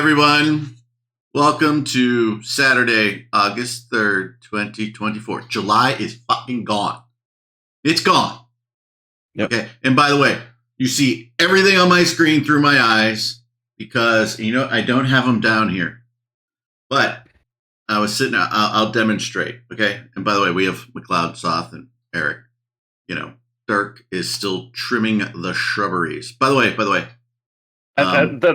everyone. Welcome to Saturday, August 3rd, 2024. July is fucking gone. It's gone. Yep. Okay. And by the way, you see everything on my screen through my eyes because, I don't have them down here. But I was sitting, I'll demonstrate. Okay. And by the way, we have McLeod, Soth, and Eric. Dirk is still trimming the shrubberies. By the way.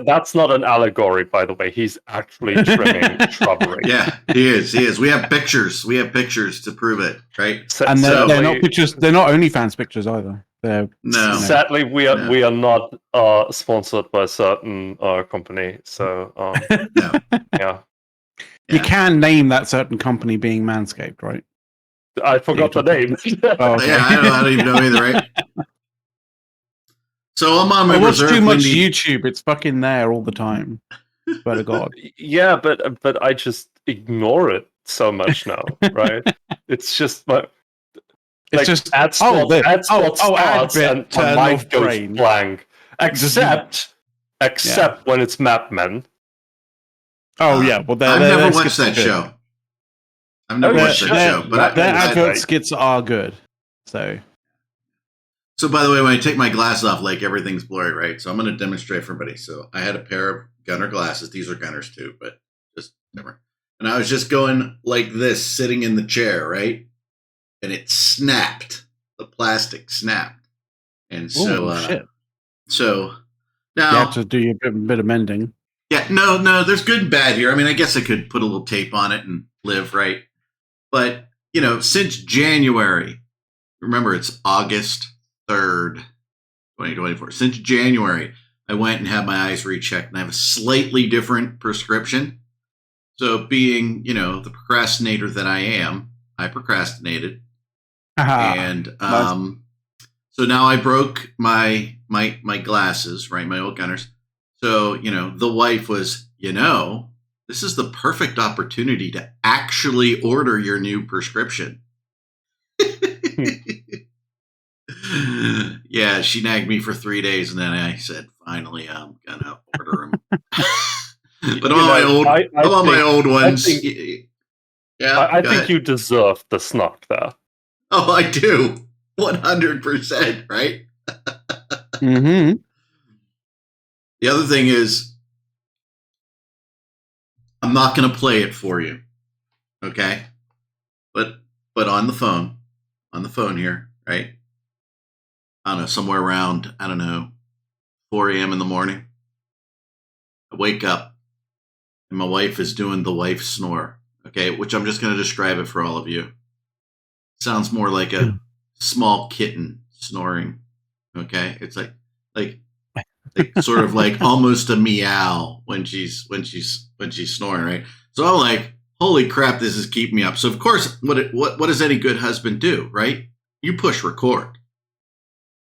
That's not an allegory, by the way. He's actually trimming shrubbery. Yeah, he is. We have pictures. To prove it, right? And they're not pictures. They're not OnlyFans pictures either. No. Sadly, we are not sponsored by a certain company. So no. Yeah. You can name that certain company being Manscaped, right? I forgot the name. Oh, okay. Yeah, I don't even know either, right? So I'm on my I watch reserve. too much YouTube. It's fucking there all the time. Swear to God. Yeah, but I just ignore it so much now, right? It's just it's just ad spot starts and my life goes blank. Except when it's Mad Men. Oh yeah, well I've never watched that show. I've never watched that show, but their advert skits are good. So, by the way, when I take my glasses off, everything's blurry, right? So I'm going to demonstrate for everybody. So I had a pair of Gunner glasses. These are Gunners too, but just never. And I was just going like this, sitting in the chair, right? And it snapped. The plastic snapped. And so, shit. So now you have to do a bit of mending. Yeah, no, there's good and bad here. I mean, I guess I could put a little tape on it and live, right? But, since January, remember it's August 3rd, 2024. Since January, I went and had my eyes rechecked, and I have a slightly different prescription. So being, the procrastinator that I am, I procrastinated. And so now I broke my glasses, right, my old Gunners. So, the wife was, this is the perfect opportunity to actually order your new prescription. Yeah, she nagged me for 3 days, and then I said, finally, I'm gonna order them. But on my old ones. I think you deserve the snuck there. Oh, I do. 100%, right? Mm-hmm. The other thing is, I'm not going to play it for you, okay? But on the phone here, right? I don't know, somewhere around, 4 a.m. in the morning. I wake up, and my wife is doing the wife snore, okay? Which I'm just going to describe it for all of you. Sounds more like a small kitten snoring, okay? It's like sort of like almost a meow when she's snoring, right? So I'm like, holy crap, this is keeping me up. So of course, what does any good husband do, right? You push record,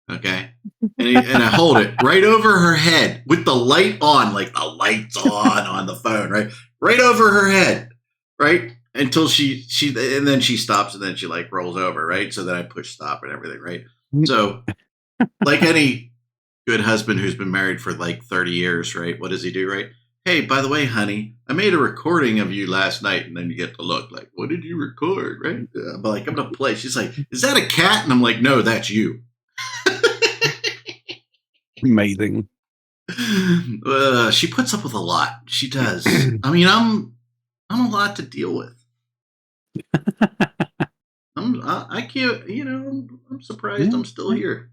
okay? And I hold it right over her head with the light on, like the light's on the phone, right? Right over her head, right? Until she and then she stops, and then she rolls over, right? So then I push stop and everything, right? So like any good husband who's been married for 30 years, right? What does he do, right? Hey, by the way, honey, I made a recording of you last night. And then you get to look like, what did you record, right? I'm like, I'm going to play. She's like, is that a cat? And I'm like, no, that's you. Amazing. She puts up with a lot. She does. I mean, I'm a lot to deal with. I can't, I'm surprised I'm still here.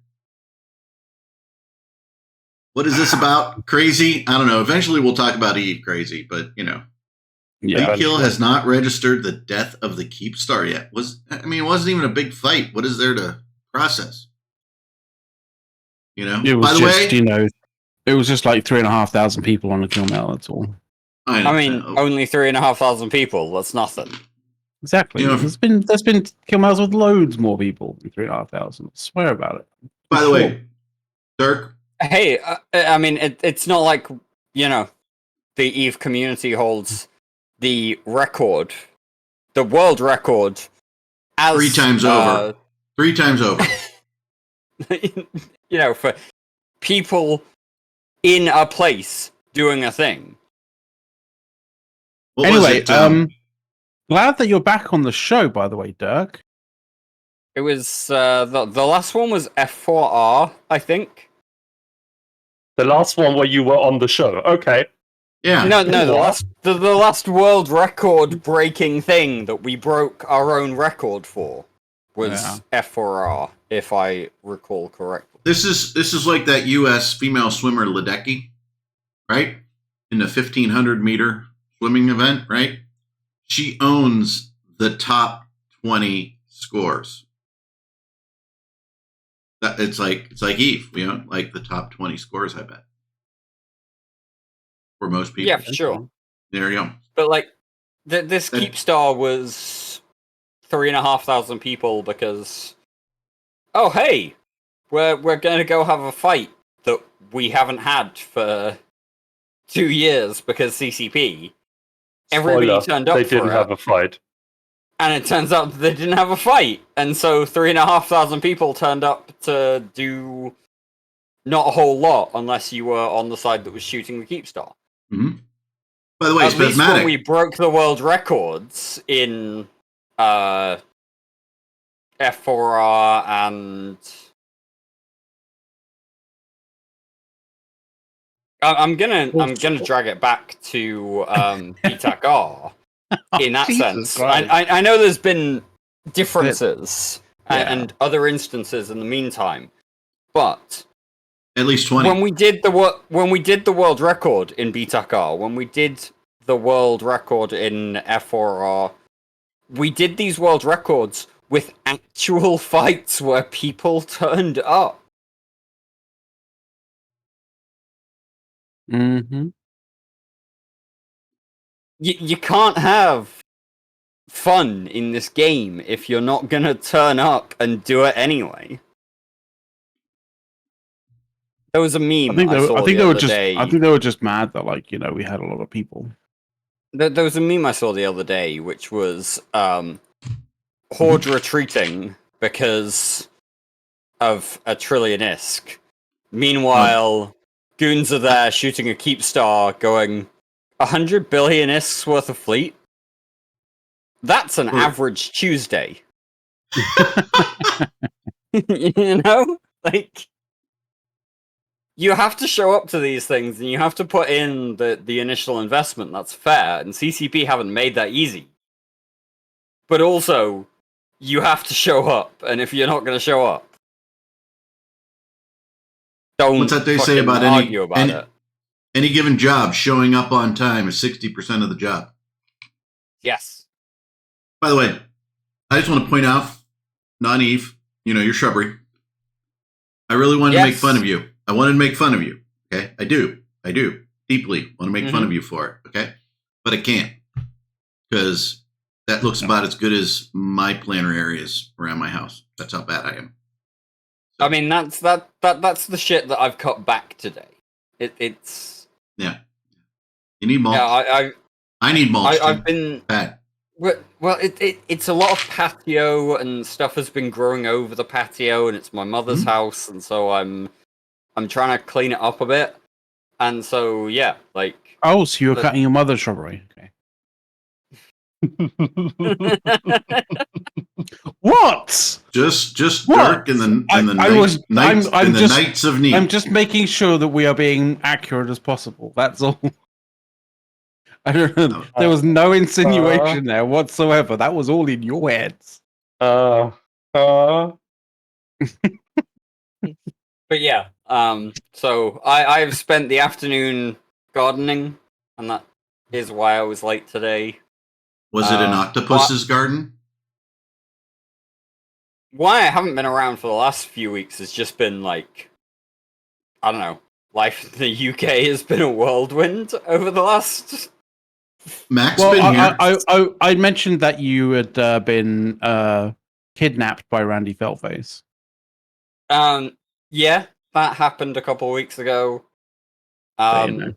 What is this about? Crazy? I don't know. Eventually we'll talk about Eve crazy, but Lee Kill has not registered the death of the Keep Star yet. It wasn't even a big fight. What is there to process? It was it was just 3,500 people on the kill mail, that's all. Only 3,500 people, that's nothing. Exactly. There's been kill mails with loads more people than 3,500. I swear about it. By the way, Dirk. Hey, it's not like, the EVE community holds the record, the world record, as 3 times over. 3 times over. For people in a place doing a thing. What anyway, was it? Glad that you're back on the show, by the way, Dirk. It was the last one was F4R, I think. The last one where you were on the show. Okay. Yeah. No, the last world record breaking thing that we broke our own record for was F4R, if I recall correctly. This is like that U.S. female swimmer Ledecky, right? In the 1,500-meter swimming event, right? She owns the top 20 scores. It's like Eve, like the top 20 scores, I bet. For most people. Yeah, for sure. There you go. But like, this Keepstar was 3,500 people because, oh hey, we're gonna go have a fight that we haven't had for 2 years because CCP. Everybody turned up. They didn't have a fight. And it turns out they didn't have a fight. And so 3,500 people turned up to do not a whole lot unless you were on the side that was shooting the Keepstar. Mm-hmm. By the way, at least when we broke the world records in F4R and I'm gonna drag it back to BTAC-R in that sense. I know there's been differences and other instances in the meantime, but at least 20. When we did the world record in BTAC-R, when we did the world record in F4R, we did these world records with actual fights where people turned up. Mm-hmm. You can't have fun in this game if you're not gonna turn up and do it anyway. There was a meme. I think they were just mad that, like, we had a lot of people. There was a meme I saw the other day, which was Horde retreating because of a trillion ISK. Meanwhile, goons are there shooting a Keepstar, going 100 billion ISKs worth of fleet. That's an average Tuesday. Like. You have to show up to these things, and you have to put in the initial investment. That's fair, and CCP haven't made that easy. But also, you have to show up, and if you're not going to show up, don't. What's that they say about any given job? Showing up on time is 60% of the job. Yes. By the way, I just want to point out, non-Eve, your shrubbery. I really wanted to make fun of you. I wanted to make fun of you, okay? I do. Deeply want to make fun of you for it, okay? But I can't, because that looks about as good as my planter areas around my house. That's how bad I am. So, I mean, that's the shit that I've cut back today. It's... Yeah. You need mulch. Yeah, I need mulch. I've been... Bad. Well, it's a lot of patio, and stuff has been growing over the patio, and it's my mother's house, and so I'm trying to clean it up a bit, and so yeah, like. Oh, so you were cutting your mother's shrubbery? Okay. What? Just Dirk and the Knights of Need. I'm just making sure that we are being accurate as possible. That's all. I don't know. There was no insinuation there whatsoever. That was all in your heads. But yeah, so I've spent the afternoon gardening, and that is why I was late today. Was it an octopus's garden? Why I haven't been around for the last few weeks has just been like, I don't know, life in the UK has been a whirlwind over the last... Mac's been here. I mentioned that you had been kidnapped by Randy Feltface. Yeah, that happened a couple of weeks ago. And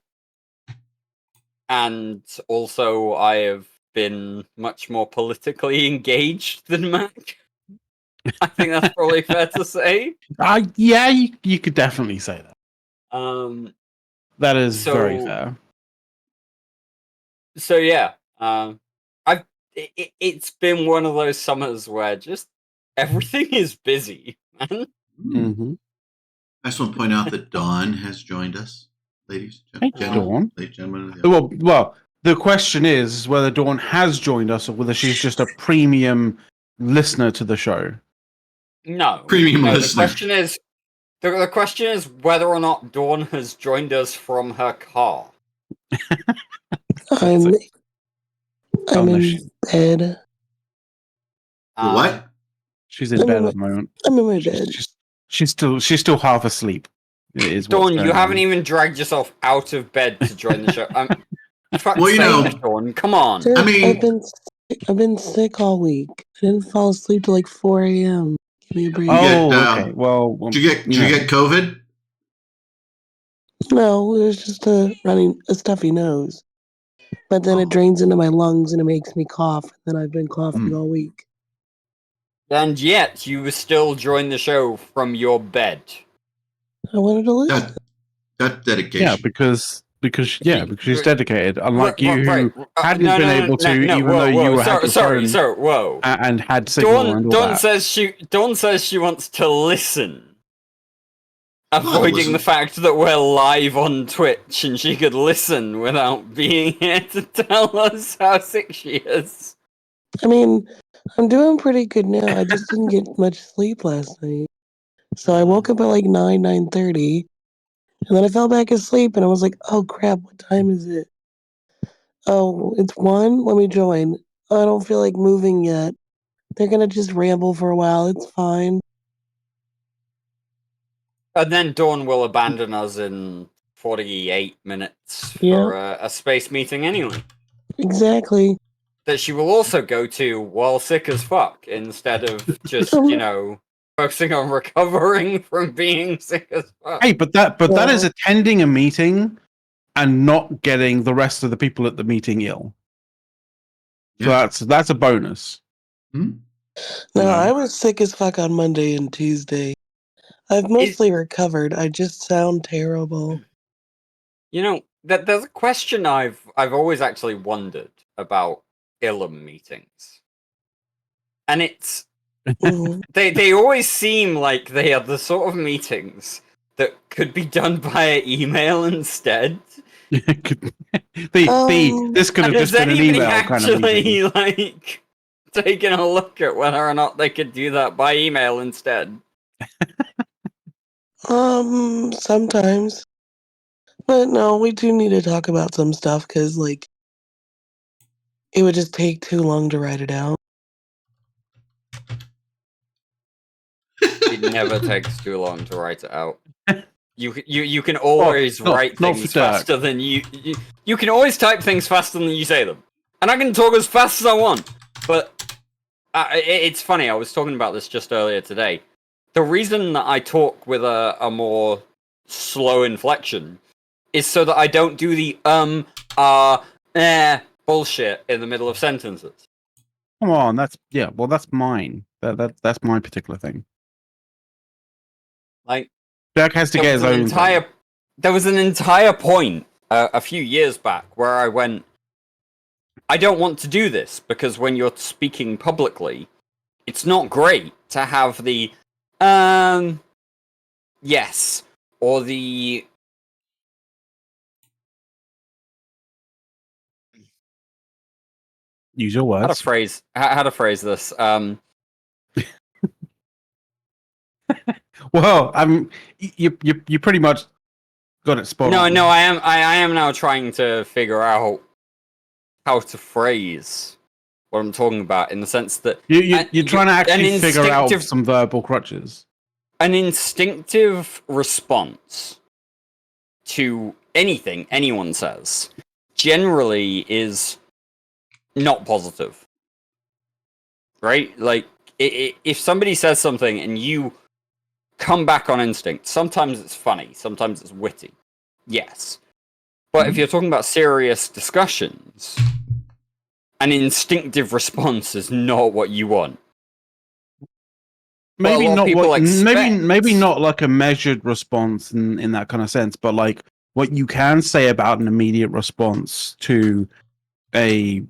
also I have been much more politically engaged than Mac. I think that's probably fair to say. Yeah, you could definitely say that. That is very fair. So yeah, It's been one of those summers where just everything is busy, man. Mm-hmm. I just want to point out that Dawn has joined us, ladies, Dawn. gentlemen. Well, the question is whether Dawn has joined us or whether she's just a premium listener to the show. No, Premium listener. The question is whether or not Dawn has joined us from her car. I'm in bed. What? She's in bed at the moment. I'm in my bed. She's still half asleep. Dawn, you haven't even dragged yourself out of bed to join the show. Dawn, come on. Sir, I mean, I've been sick all week. I didn't fall asleep till like 4 a.m. Give me a break. Okay. Well, did you get COVID? No, it was just a stuffy nose. But then it drains into my lungs and it makes me cough. And then I've been coughing all week. And yet, you still join the show from your bed. I wanted to listen. That dedication. Yeah, because she's dedicated. Unlike you, who hadn't been able to, even though you had your phone and had signal and all that. Dawn says she wants to listen, avoiding the fact that we're live on Twitch and she could listen without being here to tell us how sick she is. I mean, I'm doing pretty good now. I just didn't get much sleep last night. So I woke up at like 9:30. And then I fell back asleep and I was like, oh crap, what time is it? Oh, it's 1? Let me join. I don't feel like moving yet. They're going to just ramble for a while. It's fine. And then Dawn will abandon us in 48 minutes for a space meeting anyway. Exactly. That she will also go to while sick as fuck instead of just, focusing on recovering from being sick as fuck. Hey, but that is attending a meeting and not getting the rest of the people at the meeting ill. Yeah. So that's a bonus. No, I was sick as fuck on Monday and Tuesday. I've mostly recovered. I just sound terrible. There's a question I've always actually wondered about Ilum meetings. And it's they always seem like they are the sort of meetings that could be done via email instead. This could have just been an email kind of meeting. Like taking a look at whether or not they could do that by email instead. Sometimes. But no, we do need to talk about some stuff because like it would just take too long to write it out. It never takes too long to write it out. You can always write things faster than you can always type things faster than you say them. And I can talk as fast as I want. But it's funny, I was talking about this just earlier today. The reason that I talk with a more slow inflection is so that I don't do the bullshit in the middle of sentences. Come on, that's mine. That's my particular thing. Like Jack has to get his own. There was an entire point a few years back where I went, I don't want to do this because when you're speaking publicly, it's not great to have the yes or the use your words. How to phrase this. Well, you pretty much got it spot on. No, I am now trying to figure out how to phrase what I'm talking about in the sense that you're trying to actually figure out some verbal crutches. An instinctive response to anything anyone says generally is not positive, right? Like if somebody says something and you come back on instinct, sometimes it's funny, sometimes it's witty, yes. But if you're talking about serious discussions, an instinctive response is not what you want. Maybe not like a measured response in that kind of sense, but like what you can say about an immediate response to a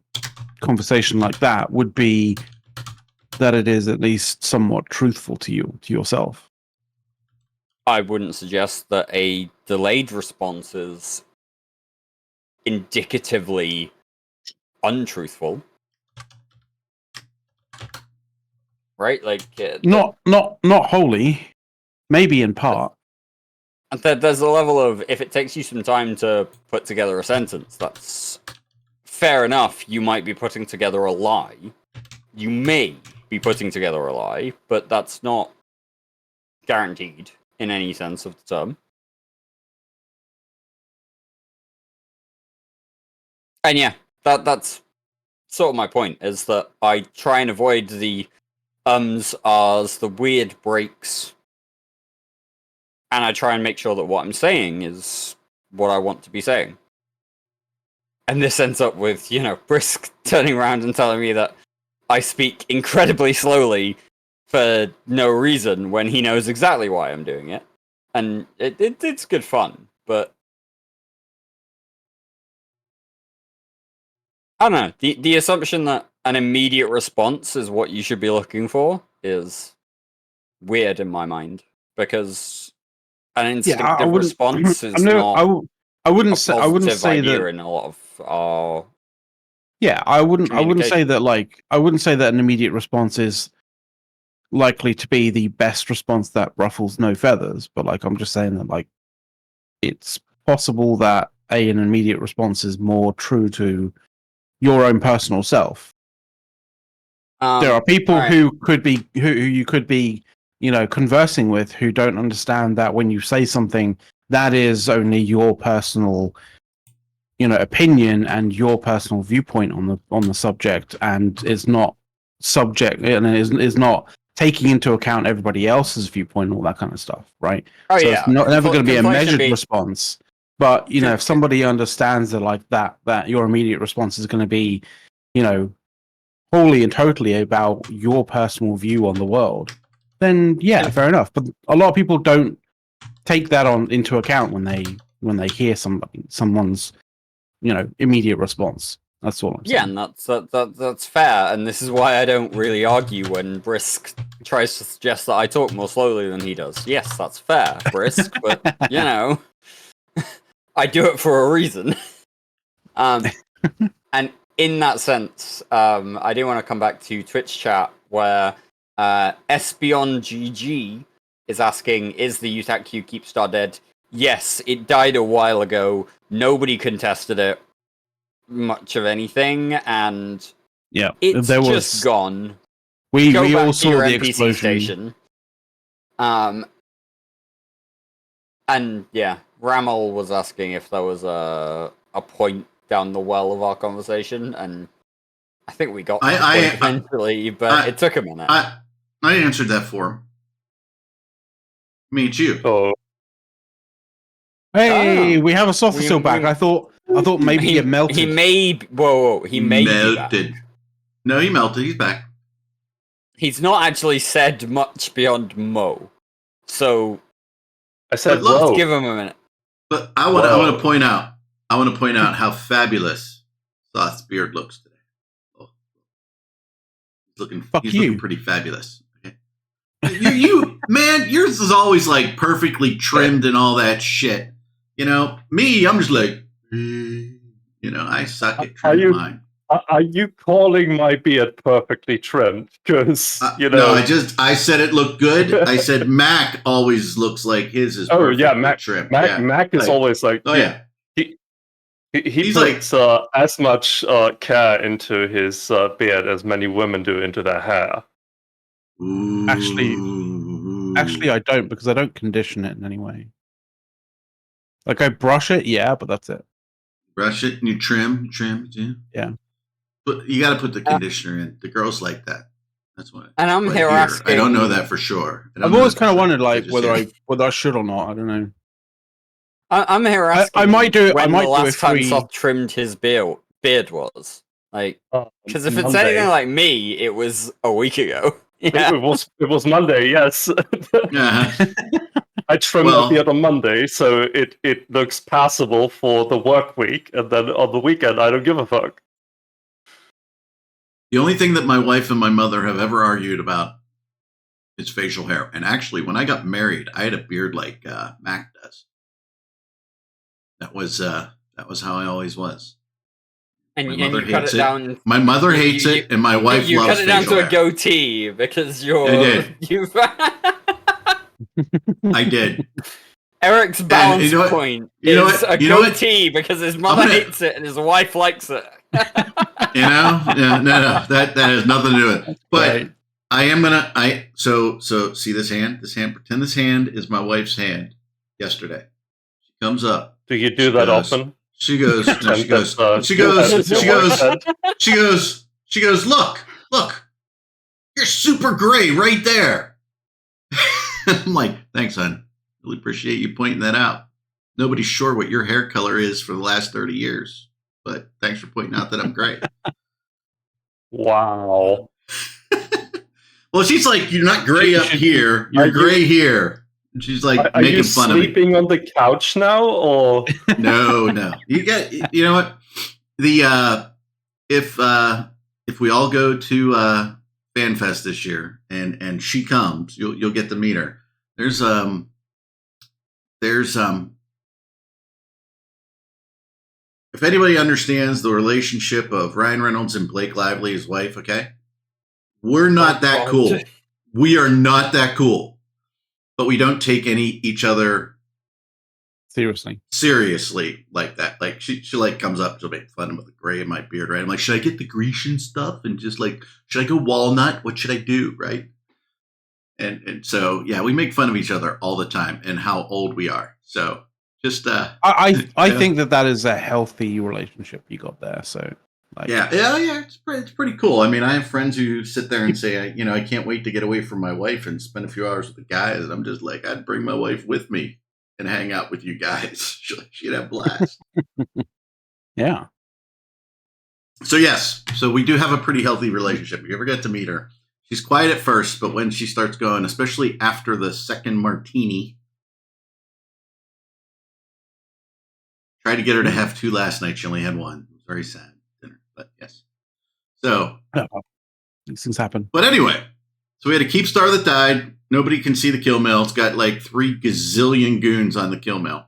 conversation like that would be that it is at least somewhat truthful to yourself. I wouldn't suggest that a delayed response is indicatively untruthful. Right? Like not wholly, maybe in part. There's a level of, if it takes you some time to put together a sentence, that's fair enough. You might be putting together a lie. You may be putting together a lie, but that's not guaranteed in any sense of the term. And yeah, that's sort of my point, is that I try and avoid the ums, ahs, the weird breaks, and I try and make sure that what I'm saying is what I want to be saying. And this ends up with, Brisk turning around and telling me that I speak incredibly slowly for no reason when he knows exactly why I'm doing it. And it's good fun, but I don't know. The assumption that an immediate response is what you should be looking for is weird in my mind, because an instinctive response is not. I wouldn't say idea that in a lot of our. Yeah, I wouldn't say that. I wouldn't say that an immediate response is likely to be the best response that ruffles no feathers. But I'm just saying that it's possible that an immediate response is more true to your own personal self. There are people who you could be conversing with who don't understand that when you say something that is only your personal opinion and your personal viewpoint on the subject, and is not subject and is not taking into account everybody else's viewpoint and all that kind of stuff, right? Oh, so yeah. it's never going to be a measured response. But if somebody understands that your immediate response is going to be, wholly and totally about your personal view on the world, then yeah, fair enough. But a lot of people don't take that into account when they hear someone's immediate response. That's all I'm saying. Yeah, and that's fair, and this is why I don't really argue when Brisk tries to suggest that I talk more slowly than he does. Yes, that's fair, Brisk, but I do it for a reason. And in that sense, I do want to come back to Twitch chat where EspionGG is asking, is the UTAC-Q Keepstar dead? Yes, it died a while ago. Nobody contested it much of anything, and it's just gone. We Go all back to saw your the NPC explosion. station. And yeah, Ramel was asking if there was a point down the well of our conversation, and I think we got to the point eventually, but it took a minute. I answered that for him. Me and you. Oh. Hey, we have a softer still back. I thought maybe he melted. He may be melted. No, he melted. He's back. He's not actually said much beyond Mo. So I said, let's give him a minute. But I want to point out how fabulous Sauce Beard looks today. Oh. He's looking pretty fabulous. Okay. you man, yours is always perfectly trimmed and all that shit. Me, I'm just I suck at trimming mine. Are you calling my beard perfectly trimmed? Because no, I said it looked good. I said Mac always looks like his is. Oh yeah, Mac trimmed. Mac is always like. Oh yeah. He puts as much care into his beard as many women do into their hair. Ooh. Actually, I don't, because I don't condition it in any way. I brush it, yeah, but that's it. Brush it and you trim, yeah. But you got to put the conditioner in. The girls like that. That's what. And I'm here asking. I don't know that for sure. I've always kind of wondered, whether I should or not. I don't know. I'm here asking. I might do it. When I might the last time do Soft trimmed his beard was because if it's anything like me, it was a week ago. Yeah. It was Monday. Yes. I trimmed my beard on Monday, so it looks passable for the work week, and then on the weekend I don't give a fuck. The only thing that my wife and my mother have ever argued about is facial hair. And actually, when I got married, I had a beard like Mac does. That was how I always was. And My you mother cut hates it it. down. My mother hates it, and my wife You loves cut it down facial to a hair. goatee because you're. I did. You've. I did. Eric's balance point is a goatee because his mother hates it and his wife likes it. No, that has nothing to do with it. But right. I am gonna. So see this hand. This hand. Pretend this hand is my wife's hand. Yesterday, she comes up. Do you do that often? She goes. No, she goes. She goes. Look. You're super gray right there. I'm like, thanks, hon. Really appreciate you pointing that out. Nobody's sure what your hair color is for the last 30 years, but thanks for pointing out that I'm gray. Wow. Well, she's like, you're not gray up here. You're gray here. And she's like making fun of me. Are you sleeping on the couch now, or no? You know what? If we all go to FanFest this year and she comes, you'll get to meet her. There's if anybody understands the relationship of Ryan Reynolds and Blake Lively, his wife, okay? We're not that cool. We are not that cool. But we don't take each other seriously like that. Like she like comes up, she'll make fun of the gray in my beard, right? I'm like, should I get the Grecian stuff? And just like, should I go walnut? What should I do? Right. And so, yeah, we make fun of each other all the time and how old we are. So just, I think that is a healthy relationship you got there. So like, yeah. It's pretty cool. I mean, I have friends who sit there and say, I can't wait to get away from my wife and spend a few hours with the guys. And I'm just like, I'd bring my wife with me and hang out with you guys. She'd have blast. Yeah. So yes, we do have a pretty healthy relationship. If you ever get to meet her, she's quiet at first, but when she starts going, especially after the second martini, tried to get her to have 2 last night. She only had 1. It was very sad dinner, but yes. So these things happen. But anyway, so we had a keep star that died. Nobody can see the kill mail. It's got like 3 gazillion goons on the kill mail.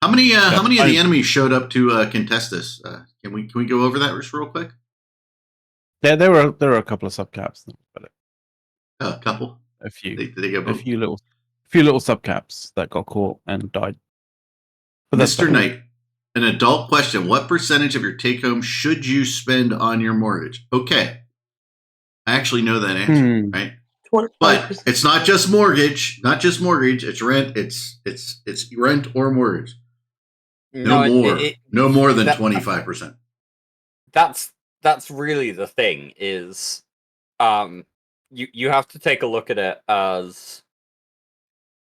How many of the enemies showed up to contest this? Can we go over that just real quick? There were a couple of subcaps. A couple. A few. A few little subcaps that got caught and died. But Mr. Knight, an adult question: what percentage of your take home should you spend on your mortgage? Okay, I actually know that answer, right? 25%. But it's not just mortgage. It's rent. It's rent or mortgage. No more than 25%. That's really the thing. Is you have to take a look at it as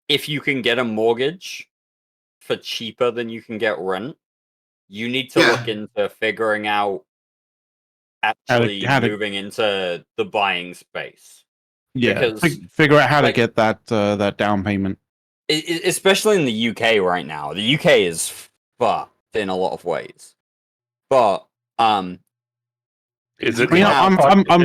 if you can get a mortgage for cheaper than you can get rent, you need to look into figuring out actually moving into the buying space. Yeah, because figure out how to get that down payment. Especially in the UK right now. The UK is fucked in a lot of ways. But is it? I'm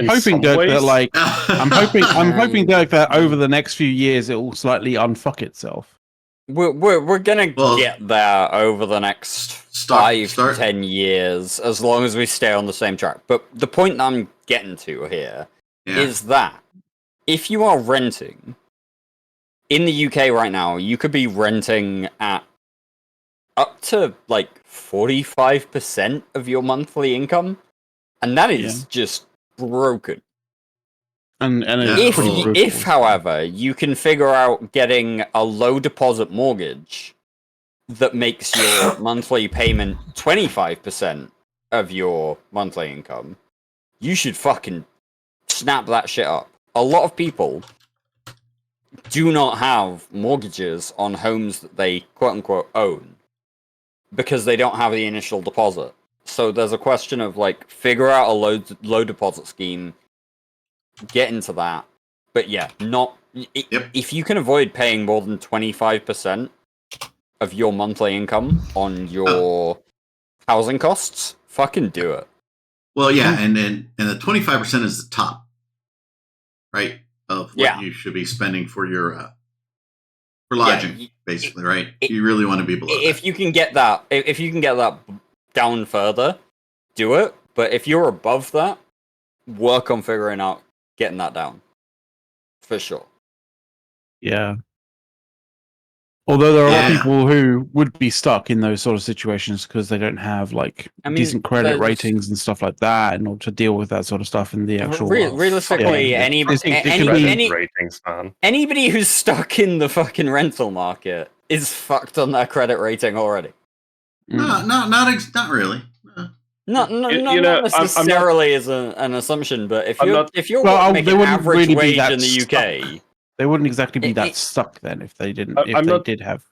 hoping, Dirk, that like I'm hoping, Dirk, that over the next few years it will slightly unfuck itself. We're gonna get there over the next 5 to 10 years, as long as we stay on the same track. But the point that I'm getting to here is that if you are renting in the UK right now, you could be renting at up to like 45% of your monthly income, and that is just broken. And if, however, you can figure out getting a low deposit mortgage that makes your monthly payment 25% of your monthly income, you should fucking snap that shit up. A lot of people do not have mortgages on homes that they quote unquote own because they don't have the initial deposit. So there's a question of like figure out a low deposit scheme. Get into that, but if you can avoid paying more than 25% of your monthly income on your housing costs, fucking do it. Well, yeah, and the 25% is the top, right, of what you should be spending for your for lodging, basically, right? You really want to be below if that. you can get that, if you can get that down further, do it. But if you're above that, work on figuring out getting that down, for sure. Yeah. Although there are people who would be stuck in those sort of situations because they don't have decent credit ratings and stuff like that in order to deal with that sort of stuff in the actual realistically, ratings, man. Anybody who's stuck in the fucking rental market is fucked on their credit rating already. No, not really. Not necessarily as an assumption, but if you're making average wage in the UK, they wouldn't exactly be that stuck then if they didn't. Did have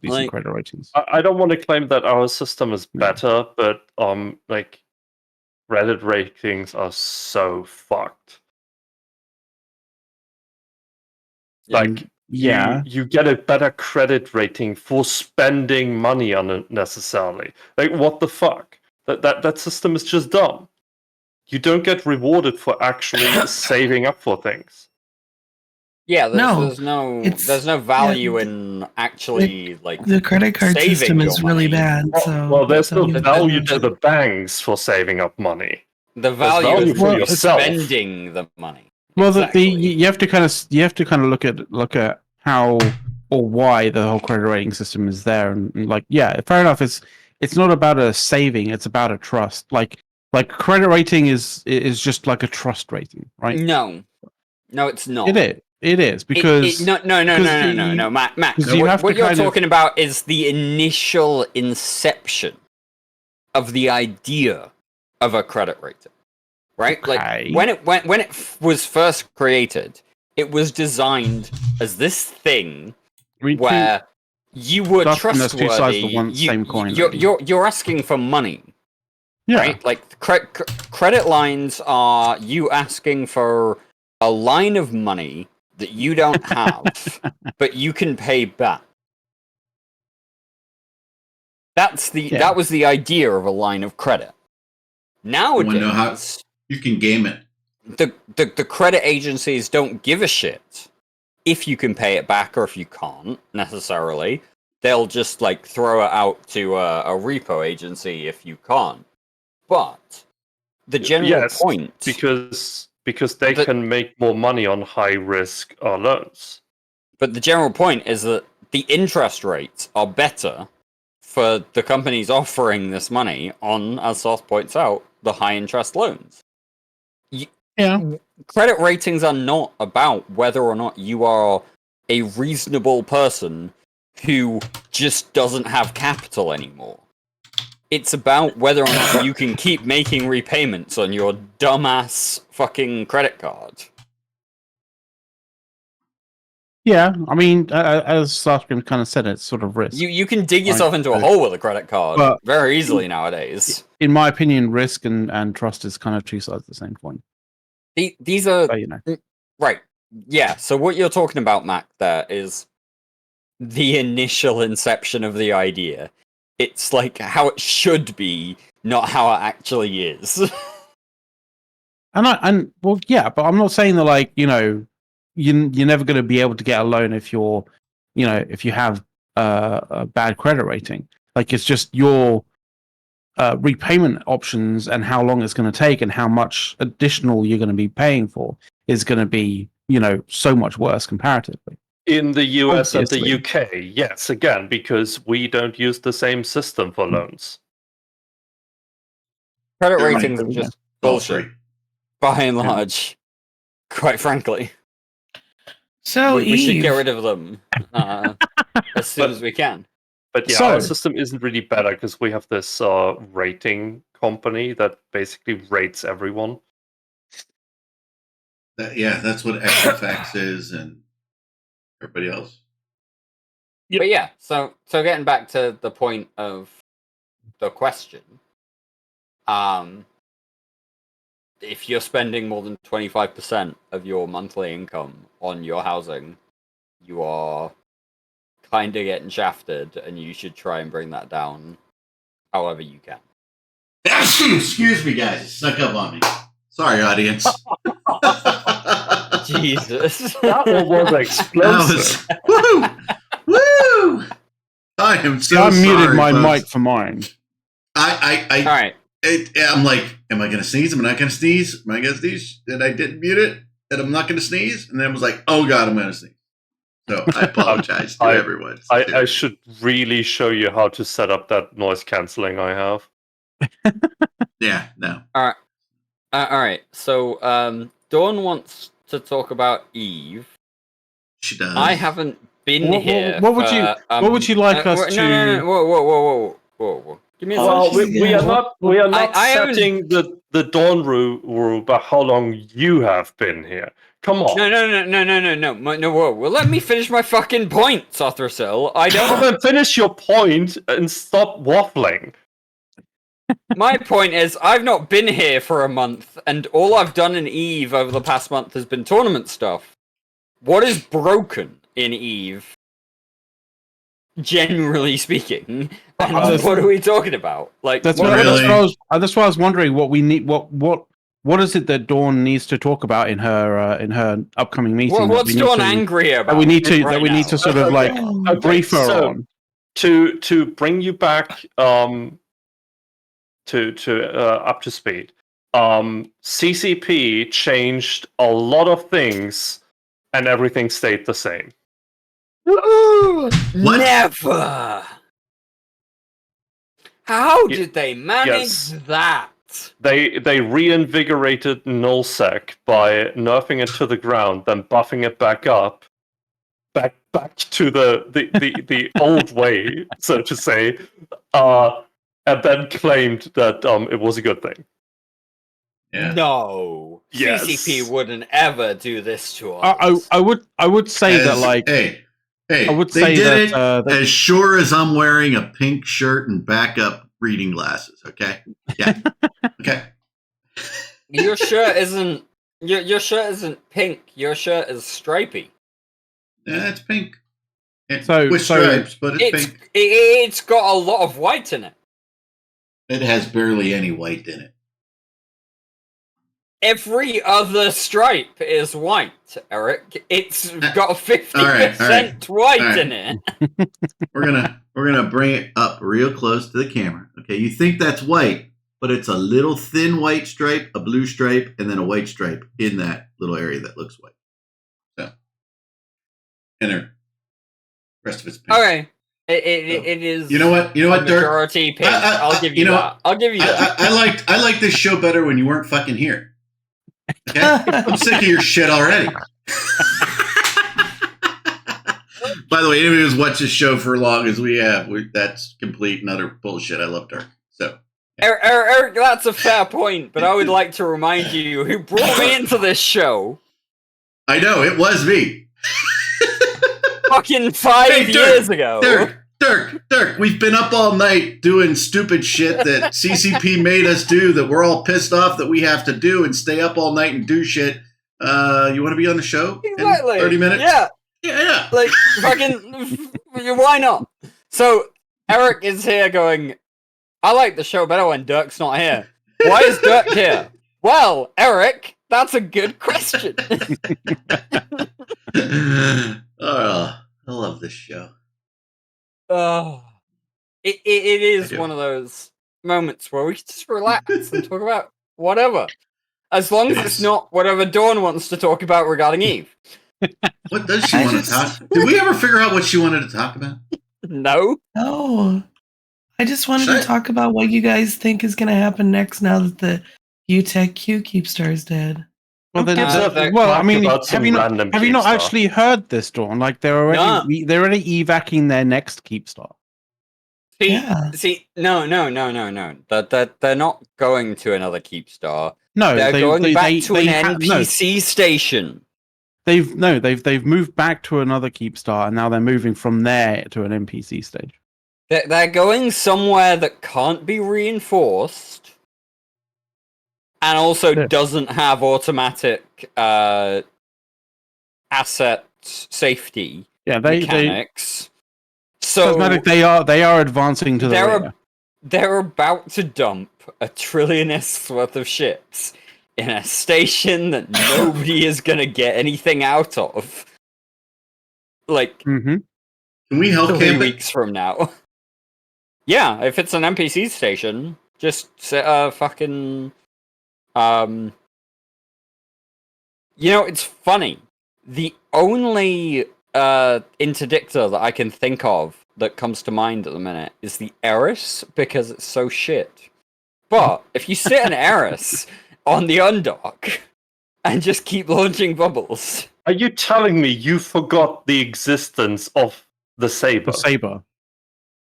decent credit ratings. I don't want to claim that our system is better, but credit ratings are so fucked. You get a better credit rating for spending money unnecessarily. What the fuck? That system is just dumb. You don't get rewarded for actually saving up for things. Yeah, there's no value in actually the credit card system is really bad. Well, there's no value to the banks for saving up money. The value is for yourself spending the money. Well, you have to kind of look at how or why the whole credit rating system is there, and fair enough. It's not about a saving; it's about a trust. Like credit rating is just like a trust rating, right? No, it's not. It is because no, Matt. What you're talking about is the initial inception of the idea of a credit rating, right? Okay. Like when it was first created, it was designed as this thing where you were trustworthy. You're asking for money, right? Like credit lines are you asking for a line of money that you don't have, but you can pay back. That was the idea of a line of credit. Nowadays, know how you can game it. The credit agencies don't give a shit if you can pay it back or if you can't necessarily. They'll just throw it out to a repo agency if you can't. But the general point, because they can make more money on high risk loans. But the general point is that the interest rates are better for the companies offering this money on, as Soth points out, the high interest loans. Credit ratings are not about whether or not you are a reasonable person who just doesn't have capital anymore. It's about whether or not you can keep making repayments on your dumbass fucking credit card. Yeah, I mean, as Starscream kind of said, it's sort of risk. You can dig yourself into a hole with a credit card very easily nowadays. In my opinion, risk and trust is kind of two sides of the same coin. These are... Right. Yeah, so what you're talking about, Mac, there is the initial inception of the idea. It's how it should be, not how it actually is. But I'm not saying that you're never going to be able to get a loan if if you have a bad credit rating. It's just your repayment options and how long it's going to take and how much additional you're going to be paying for is going to be so much worse comparatively. In the US and the UK, yes, again, because we don't use the same system for loans. Credit ratings are just bullshit, by and large, quite frankly. So we should get rid of them as soon as we can. But yeah, our system isn't really better because we have this rating company that basically rates everyone. That's what Equifax is and everybody else. But yeah, so getting back to the point of the question, if you're spending more than 25% of your monthly income on your housing, you are kind of getting shafted, and you should try and bring that down however you can. Excuse me, guys. It snuck up on me. Sorry, audience. Jesus. That one was explosive. Woo! Woo! I am so I sorry. muted my folks. mic for mine. All right. I'm like, am I going to sneeze? Am I not going to sneeze? Am I going to sneeze? And I didn't mute it. And I'm not going to sneeze. And then I was like, oh God, I'm going to sneeze. So I apologize to everyone. I should really show you how to set up that noise cancelling I have. Yeah, no. All right. So, Dawn wants to talk about Eve. She does. I haven't been here. What would you like us to? No. Whoa. Give me a Well, second. we are not I haven't- setting the Dawn rule by how long you have been here. Come on. No. Whoa. Well, let me finish my fucking point, Sothrasil. I don't. Then finish your point and stop waffling. My point is, I've not been here for a month, and all I've done in Eve over the past month has been tournament stuff. What is broken in Eve? Generally speaking, and what are we talking about? Like, That's what why really? I was wondering what we need. What is it that Dawn needs to talk about in her upcoming meeting? what's Dawn angry about? That we need to sort of like Oh, brief her so- on. To bring you back to up to speed. CCP changed a lot of things, and everything stayed the same. What? Never. How did they manage Yes. that? They reinvigorated nullsec by nerfing it to the ground, then buffing it back up, back to the old way, so to say, and then claimed that it was a good thing. Yeah. No. Yes. CCP wouldn't ever do this to us. I would say that like hey, I would they say did that, it as sure as I'm wearing a pink shirt and backup reading glasses. Okay. Yeah. Okay. Your shirt isn't. Your shirt isn't pink. Your shirt is stripy. Yeah, it's pink. So- With so- stripes, but it's pink. It's got a lot of white in it. It has barely any white in it. Every other stripe is white, Eric. It's got 50% all right. white in it. We're gonna bring it up real close to the camera. Okay, you think that's white, but it's a little thin white stripe, a blue stripe, and then a white stripe in that little area that looks white. So, and the rest of it's pink. Okay. It is. You know what? You know what, Dirk? Majority pink. I'll give you you know that. I'll give you that. I liked this show better when you weren't fucking here. Okay, I'm sick of your shit already. By the way, anybody who's watched this show for as long as we have, that's complete and utter bullshit. I love Dirk. So, Eric, that's a fair point, but I would like to remind you who brought me into this show. I know it was me. Fucking 5 Hey, Dirk, years ago. Dirk, we've been up all night doing stupid shit that CCP made us do that we're all pissed off that we have to do and stay up all night and do shit. You want to be on the show Exactly. in 30 minutes? Yeah. Like, fucking, why not? So, Eric is here going, I like the show better when Dirk's not here. Why is Dirk here? Well, Eric, that's a good question. Oh, I love this show. It is one of those moments where we just relax and talk about whatever. As long as it's not whatever Dawn wants to talk about regarding Eve. What does she want to talk? Did we ever figure out what she wanted to talk about? No. No. I just wanted to talk about what you guys think is going to happen next now that the UTech Q Keepstar is dead. Well, I mean, have you not actually heard this, Dawn? Like they're already evacuating their next Keepstar. See, no. That they're not going to another Keepstar. No, they're going back to an NPC station. They've moved back to another Keepstar, and now they're moving from there to an NPC stage. They're going somewhere that can't be reinforced, and also doesn't have automatic asset safety mechanics. So they are advancing to the rear. they're about to dump $1 trillion worth of ships in a station that nobody is gonna get anything out of. Like, Mm-hmm. Can we help 3 camp it? weeks from now. Yeah, if it's an NPC station, just set a fucking... it's funny. The only interdictor that I can think of that comes to mind at the minute is the Eris, because it's so shit. But if you sit an Eris on the undock and just keep launching bubbles... Are you telling me you forgot the existence of the Saber? The Saber.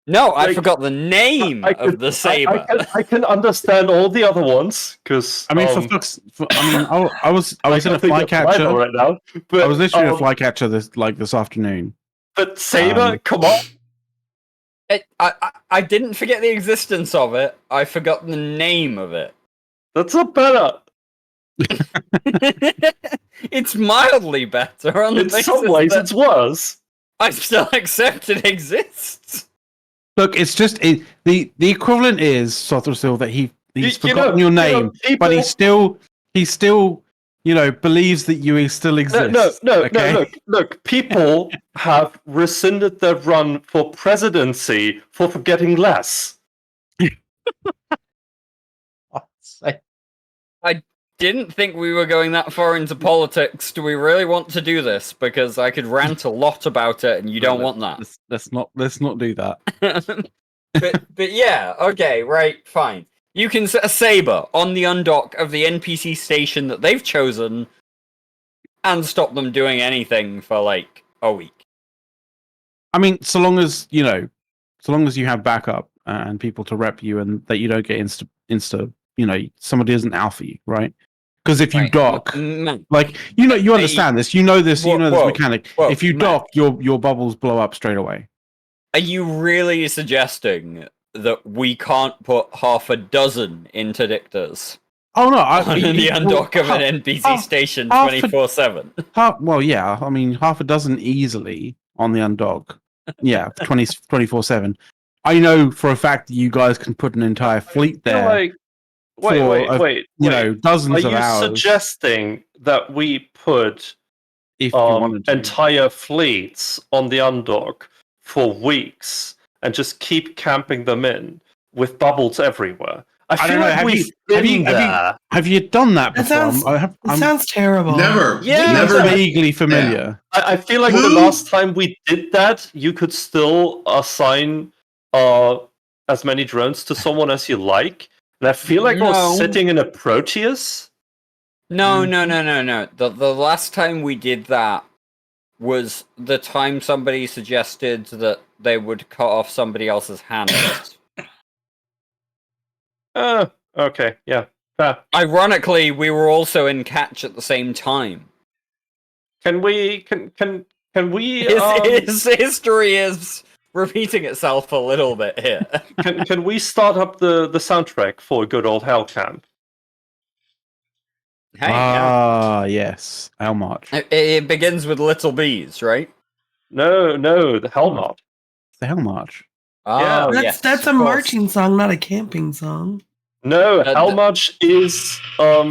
No, I Like, forgot the name of the Saber. I can understand all the other ones, because... I mean, I was I in a can't think of flycatcher either right now. But, I was literally in a flycatcher this afternoon. But Saber, come on. I didn't forget the existence of it. I forgot the name of it. That's not better. It's mildly better. On the In basis some ways, that it's worse. I still accept it exists. Look, it's just the equivalent is Sothrasil that he's forgotten you your know, name, people- but he still believes that you still exist. No, okay? look. People have rescinded their run for presidency for forgetting less. I didn't think we were going that far into politics. Do we really want to do this? Because I could rant a lot about it, and you don't want that. Let's not do that. but yeah, okay, right, fine. You can set a Saber on the undock of the NPC station that they've chosen and stop them doing anything for like a week. I mean, so long as you have backup and people to rep you, and that you don't get insta, somebody doesn't alpha you, right? Because if you Right. dock, Man, you understand this, you know this Whoa, mechanic. whoa, If you man. dock, your bubbles blow up straight away. Are you really suggesting that we can't put half a dozen interdictors Oh no, on the undock of an NPC station half a- 24/7? Well, yeah, I mean, half a dozen easily on the undock. Yeah, 24/7. I know for a fact that you guys can put an entire fleet there. Like, wait. Dozens of Are you hours. suggesting that we put If you wanted to. entire fleets on the undock for weeks and just keep camping them in with bubbles everywhere? I don't feel know, like have we've you- been there. Have you done that That before? sounds- I'm sounds terrible. Never. Yeah. Never. vaguely familiar. I feel like the Who? last time we did that, you could still assign as many drones to someone as you like. And I feel like I No. was sitting in a Proteus. No. The last time we did that was the time somebody suggested that they would cut off somebody else's hands. Okay, yeah. Fair. Ironically, we were also in catch at the same time. Can we His history is repeating itself a little bit here. can we start up the soundtrack for good old Hell Camp? Hey, yeah. Ah, yes. How much? It begins with little bees, right? No, the Hell Knot. The hell march? Yeah. Oh, That's yes, that's a of course. marching song, not a camping song. No, Uh, How the- much is Hell the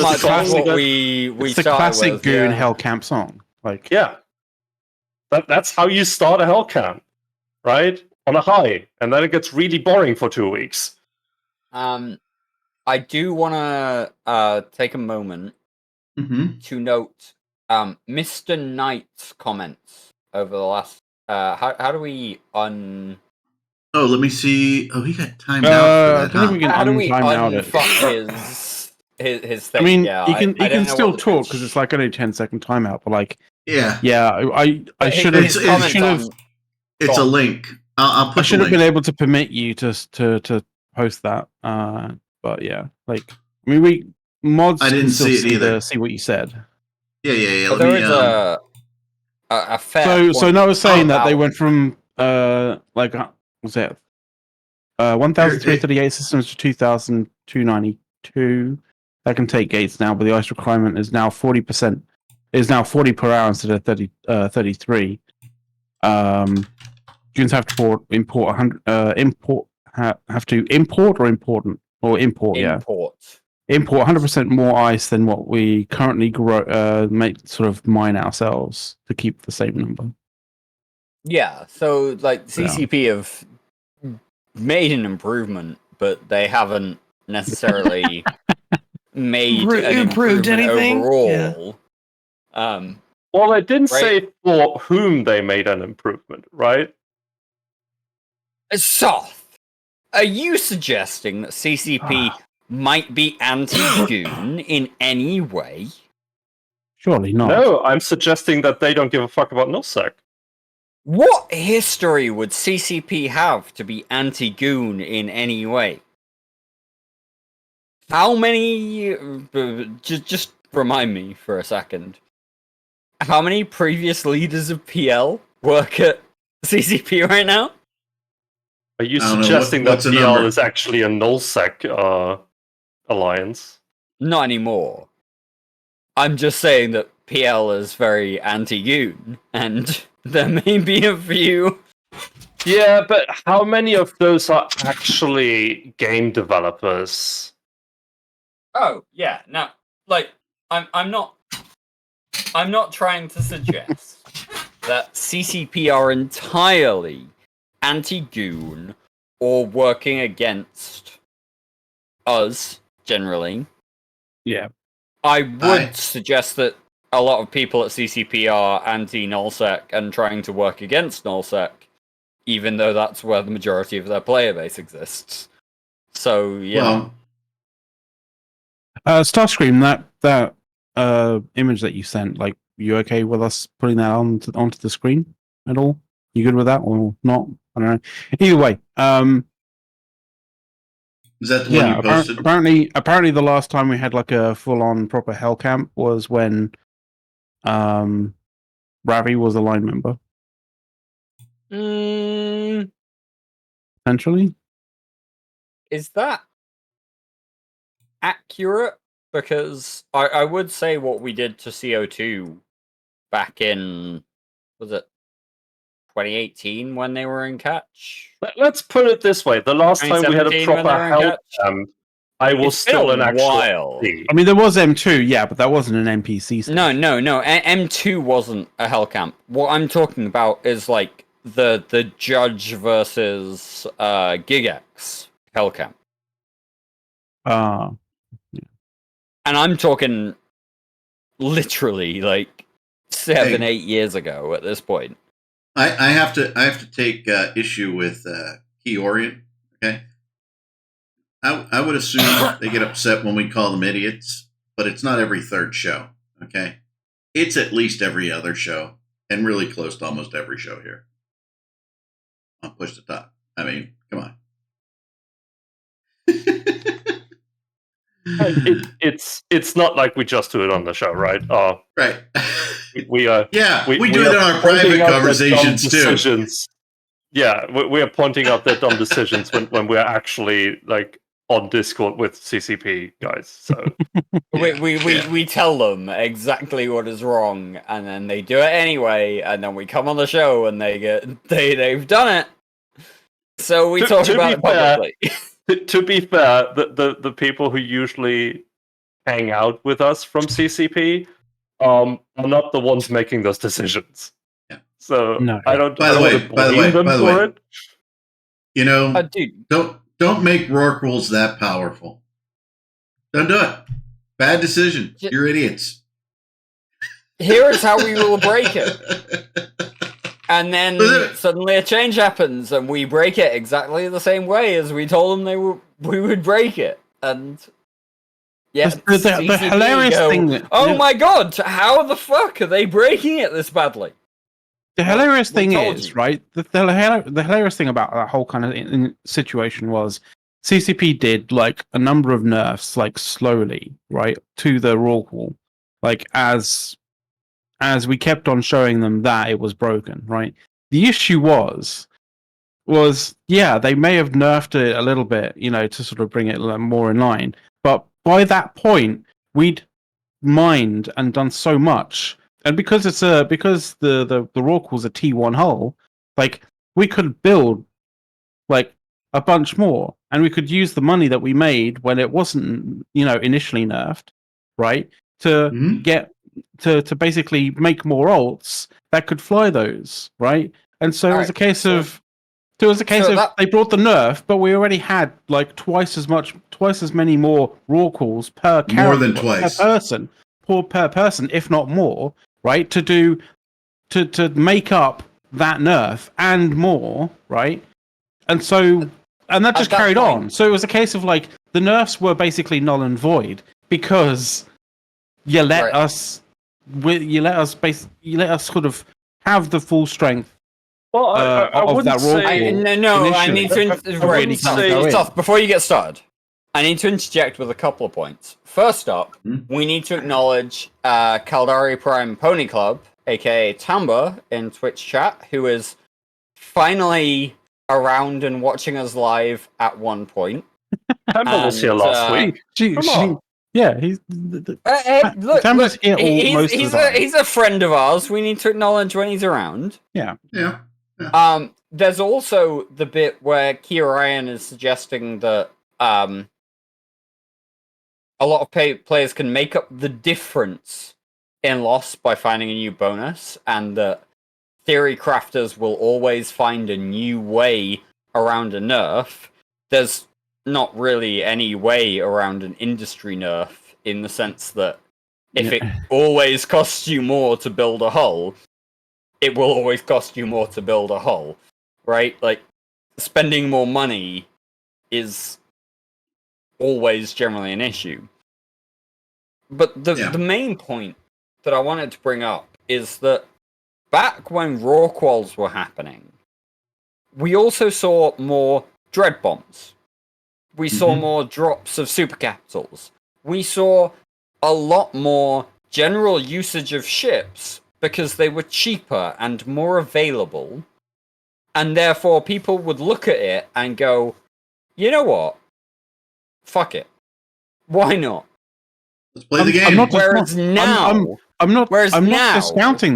Much song is what that- we It's the started classic with, Goon yeah. Hell Camp song. Like, Yeah. That's how you start a Hell Camp, right? On a high, and then it gets really boring for 2 weeks. I do want to take a moment Mm-hmm. to note Mr. Knight's comments over the last. How do we Oh, let me see. Oh, he got timed out for I that. don't think we can how do we untime out it. unfuck his thing? I mean, yeah, you can I don't know still what the talk because it's like only a 10-second timeout. But like, Yeah, I But should his have It's- comments on- it's a link. I'll I put should the have been link. able to permit you to post that. But yeah, like, I mean, we mods. I didn't can still see it either. see what you said. Yeah. But Let there me, is a fair. So point no, I was saying that they about- went from like was it 1,338 systems to 2,292. That can take gates now, but the ice requirement is now 40%. Is now 40 per hour instead of 33. Students have to import have to import or important or import, yeah. Import 100% more ice than what we currently grow, mine ourselves to keep the same number. Yeah, so like CCP have made an improvement, but they haven't necessarily made an improved improvement anything overall. Yeah. Well, I didn't Right. say for whom they made an improvement, right? Soth, are you suggesting that CCP might be anti-goon in any way? Surely not. No, I'm suggesting that they don't give a fuck about nullsec. What history would CCP have to be anti-goon in any way? How many... just remind me for a second. How many previous leaders of PL work at CCP right now? Are you I don't know, suggesting what's that the PL number? is actually a nullsec alliance? Not anymore. I'm just saying that PL is very anti-goon, and there may be a few... Yeah, but how many of those are actually game developers? Oh, yeah, no, like, I'm not trying to suggest that CCP are entirely anti-goon or working against us, generally. Yeah. I would suggest that a lot of people at CCP are anti-nullsec and trying to work against nullsec, even though that's where the majority of their player base exists. So, yeah. Well, Starscream, that image that you sent, like, you okay with us putting that onto the screen at all? You good with that or not? I don't know. Either way, is that the one you posted? apparently the last time we had like a full-on proper hell camp was when Ravi was a line member. Essentially. Is that accurate? Because I would say what we did to CO2 back in, was it 2018 when they were in catch? Let's put it this way: the last time we had a 2017 when they proper were in hell catch? camp, I was It's been still a an actual while. NPC. I mean, there was M2, yeah, but that wasn't an NPC station. No. M2 wasn't a hell camp. What I'm talking about is like the Judge versus Gigax hell camp. And I'm talking literally like 7-8 years ago at this point. I have to take issue with Key Orient. Okay, I would assume they get upset when we call them idiots, but it's not every third show. Okay, it's at least every other show, and really close to almost every show here. I'll push the top. I mean, come on. It's not like we just do it on the show, right? Right. We are. Yeah, we do are it in our pointing private out their conversations dumb too. decisions. Yeah, we are pointing out their dumb decisions when we're actually like on Discord with CCP guys. So we tell them exactly what is wrong, and then they do it anyway, and then we come on the show and they've done it. So we talk about it publicly. To be fair, the people who usually hang out with us from CCP are not the ones making those decisions. Yeah. So no. I don't. By the way, you know, dude, don't make Rourke rules that powerful. Don't do it. Bad decision. You're idiots. Here is how we will break it. And then suddenly a change happens, and we break it exactly the same way as we told them we would break it. And yeah, the hilarious thing. Oh my god! How the fuck are they breaking it this badly? The hilarious thing is, right? The hilarious thing about that whole kind of situation was CCP did like a number of nerfs, like slowly, right, to the Rourke wall, like as we kept on showing them that it was broken, right? The issue was yeah, they may have nerfed it a little bit, you know, to sort of bring it more in line, but by that point we'd mined and done so much. And because the Rourke was a T1 hull, like we could build like a bunch more, and we could use the money that we made when it wasn't, initially nerfed, right? To Mhm. get to basically make more alts that could fly those, right? And so it was a case of they brought the nerf, but we already had like twice as many more raw calls per character, More than twice. per person, if not more, right? To make up that nerf and more, right? And that just carried on. So it was a case of like the nerfs were basically null and void because you let us sort of have the full strength. Well, I of wouldn't that raw say. call I need to really stop before you get started. I need to interject with a couple of points. First up, we need to acknowledge Caldari Prime Pony Club, aka Tamba, in Twitch chat, who is finally around and watching us live at one point. Tamba was here last week. Come on. Yeah, he's look, here most of the time. He's a friend of ours. We need to acknowledge when he's around. Yeah. There's also the bit where Kirayan is suggesting that a lot of players can make up the difference in loss by finding a new bonus, and that theory crafters will always find a new way around a nerf. There's not really any way around an industry nerf, in the sense that if it always costs you more to build a hull, it will always cost you more to build a hull, right? Like, spending more money is always generally an issue. But the main point that I wanted to bring up is that back when raw quals were happening, we also saw more dread bombs. We saw more drops of super capitals. We saw a lot more general usage of ships because they were cheaper and more available. And therefore people would look at it and go, you know what? Fuck it. Why not? Let's play the game. I'm not discounting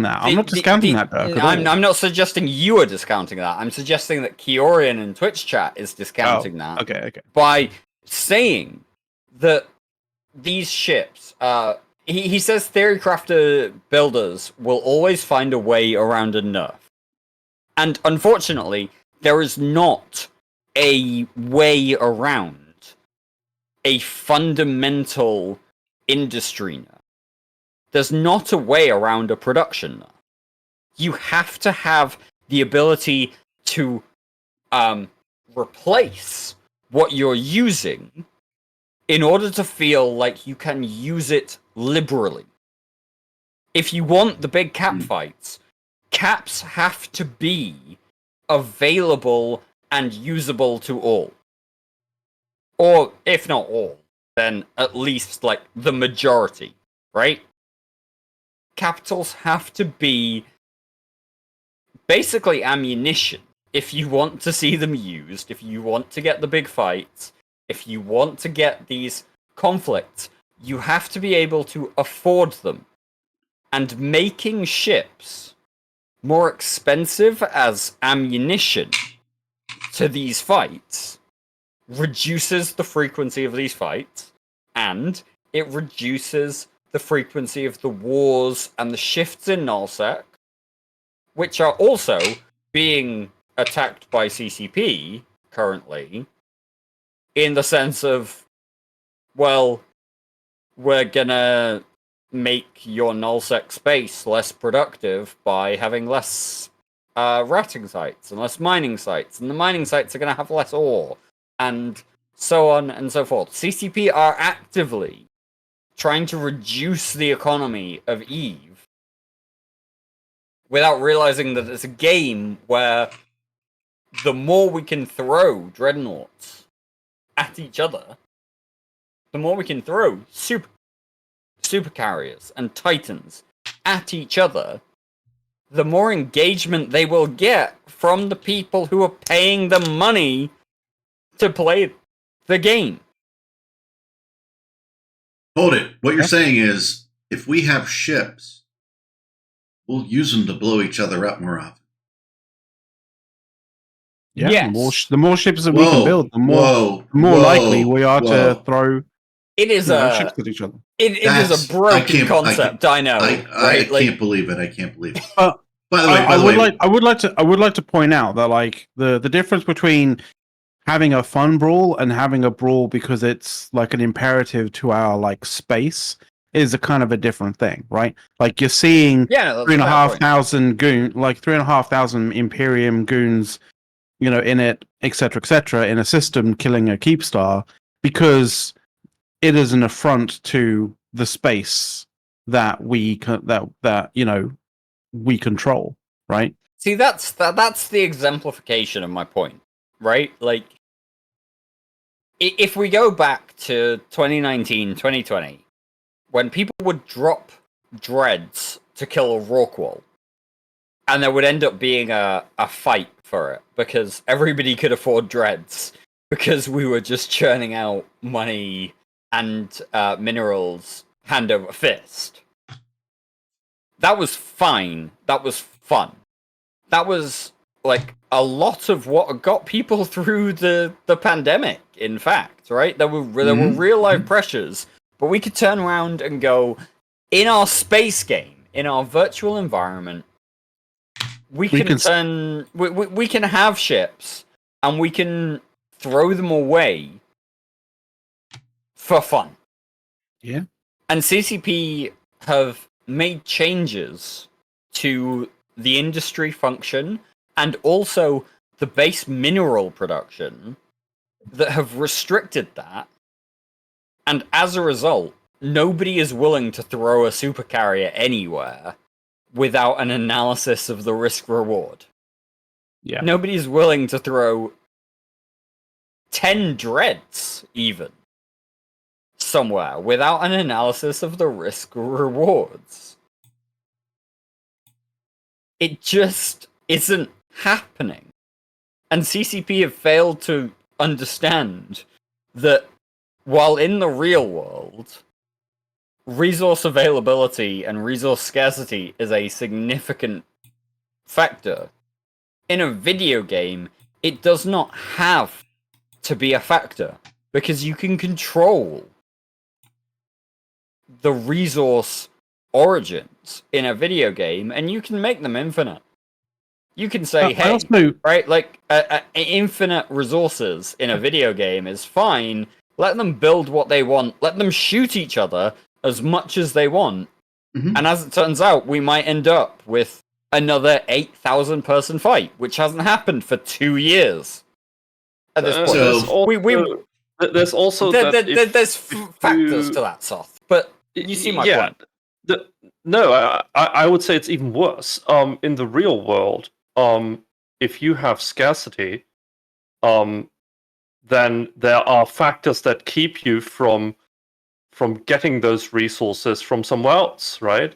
that. I'm not discounting that, Dirk. I'm not suggesting you are discounting that. I'm suggesting that Kiorian in Twitch chat is discounting that. Okay. By saying that these ships, he says Theorycrafter builders will always find a way around a nerf. And unfortunately, there is not a way around a fundamental industry nerf. There's not a way around a production nerf. You have to have the ability to replace what you're using in order to feel like you can use it liberally. If you want the big cap fights, caps have to be available and usable to all. Or, if not all, then at least, like, the majority, right? Capitals have to be basically ammunition. If you want to see them used, if you want to get the big fights, if you want to get these conflicts, you have to be able to afford them. And making ships more expensive as ammunition to these fights reduces the frequency of these fights, and it reduces the frequency of the wars and the shifts in nullsec, which are also being attacked by CCP currently, in the sense of, well, we're gonna make your nullsec space less productive by having less ratting sites and less mining sites, and the mining sites are gonna have less ore, and so on and so forth. CCP are actively trying to reduce the economy of EVE without realizing that it's a game where the more we can throw dreadnoughts at each other, the more we can throw super carriers and titans at each other, the more engagement they will get from the people who are paying them money to play the game. Hold it. What you're saying is, if we have ships, we'll use them to blow each other up more often. Yeah, Yes. the more ships that we can build, the more likely we are to throw it is ships at each other. It is a broken concept. I know, right? I can't believe it. I can't believe it. By the way, I would like to point out that like the difference between having a fun brawl and having a brawl because it's like an imperative to our like space is a kind of a different thing, right? Like you're seeing 3,500 Imperium goons, in it, etc., in a system killing a Keepstar because it is an affront to the space that we we control, right? See, that's the exemplification of my point, right? Like, if we go back to 2019, 2020, when people would drop dreads to kill a Rorqual, and there would end up being a fight for it, because everybody could afford dreads, because we were just churning out money and minerals hand over fist. That was fine. That was fun. That was like a lot of what got people through the pandemic, in fact, right? There were real life pressures, but we could turn around and go, in our space game, in our virtual environment, we can have ships and we can throw them away for fun. Yeah. And CCP have made changes to the industry function and also the base mineral production that have restricted that. And as a result, nobody is willing to throw a supercarrier anywhere without an analysis of the risk reward. Yeah. Nobody's willing to throw 10 dreads even somewhere without an analysis of the risk rewards. It just isn't happening. And CCP have failed to understand that while in the real world, resource availability and resource scarcity is a significant factor, in a video game, it does not have to be a factor, because you can control the resource origins in a video game, and you can make them infinite. You can say, hey, right, like, infinite resources in a video game is fine. Let them build what they want. Let them shoot each other as much as they want. Mm-hmm. And as it turns out, we might end up with another 8,000 person fight, which hasn't happened for 2 years. At this point, there's also there's factors to that, Soth. But you see my point. I would say it's even worse. In the real world, if you have scarcity, then there are factors that keep you from getting those resources from somewhere else, right?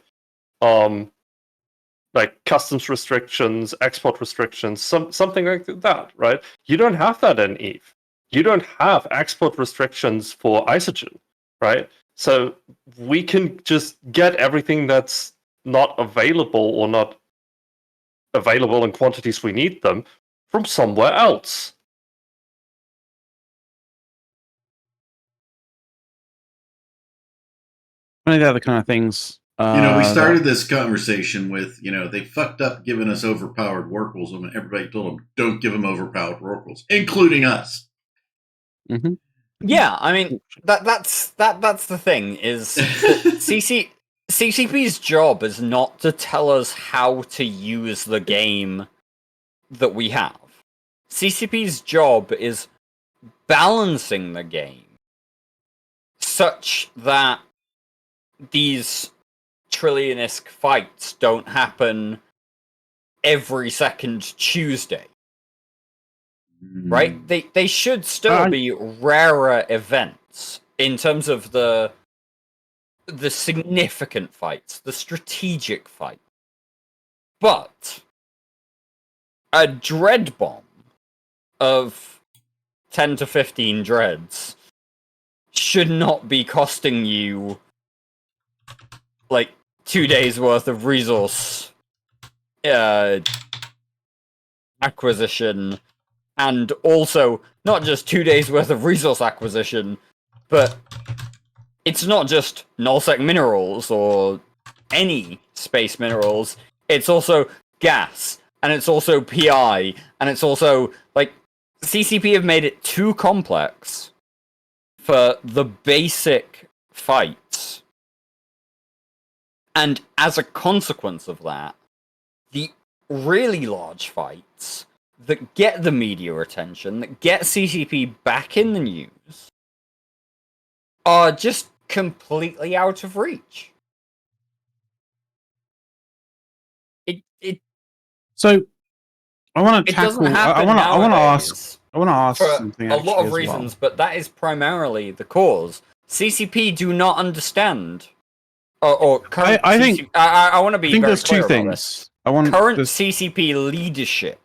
Like customs restrictions, export restrictions, something like that, right? You don't have that in EVE. You don't have export restrictions for Isogen, right? So we can just get everything that's not available or not available in quantities we need them from somewhere else. One of the other kind of things. We started this conversation with, they fucked up giving us overpowered Rorquals, and everybody told them, don't give them overpowered Rorquals, including us. Mm-hmm. Yeah, I mean, that's the thing, is that CCP's job is not to tell us how to use the game that we have. CCP's job is balancing the game such that these Trillionisk fights don't happen every second Tuesday. Right? They should still be rarer events in terms of the significant fights, the strategic fight. But a dread bomb of 10 to 15 dreads should not be costing you like 2 days worth of resource acquisition and also not just 2 days worth of resource acquisition, but it's not just nullsec minerals or any space minerals. It's also gas, and it's also PI, and it's also like CCP have made it too complex for the basic fights. And as a consequence of that, the really large fights that get the media attention, that get CCP back in the news, are just completely out of reach. So I want to It doesn't tackle. happen I want to ask. nowadays I want to ask for something a lot of as reasons, well. but that is primarily the cause. CCP do not understand, or current I think. CCP, I want to be I think very there's clear two about this. things. I want Current there's- CCP leadership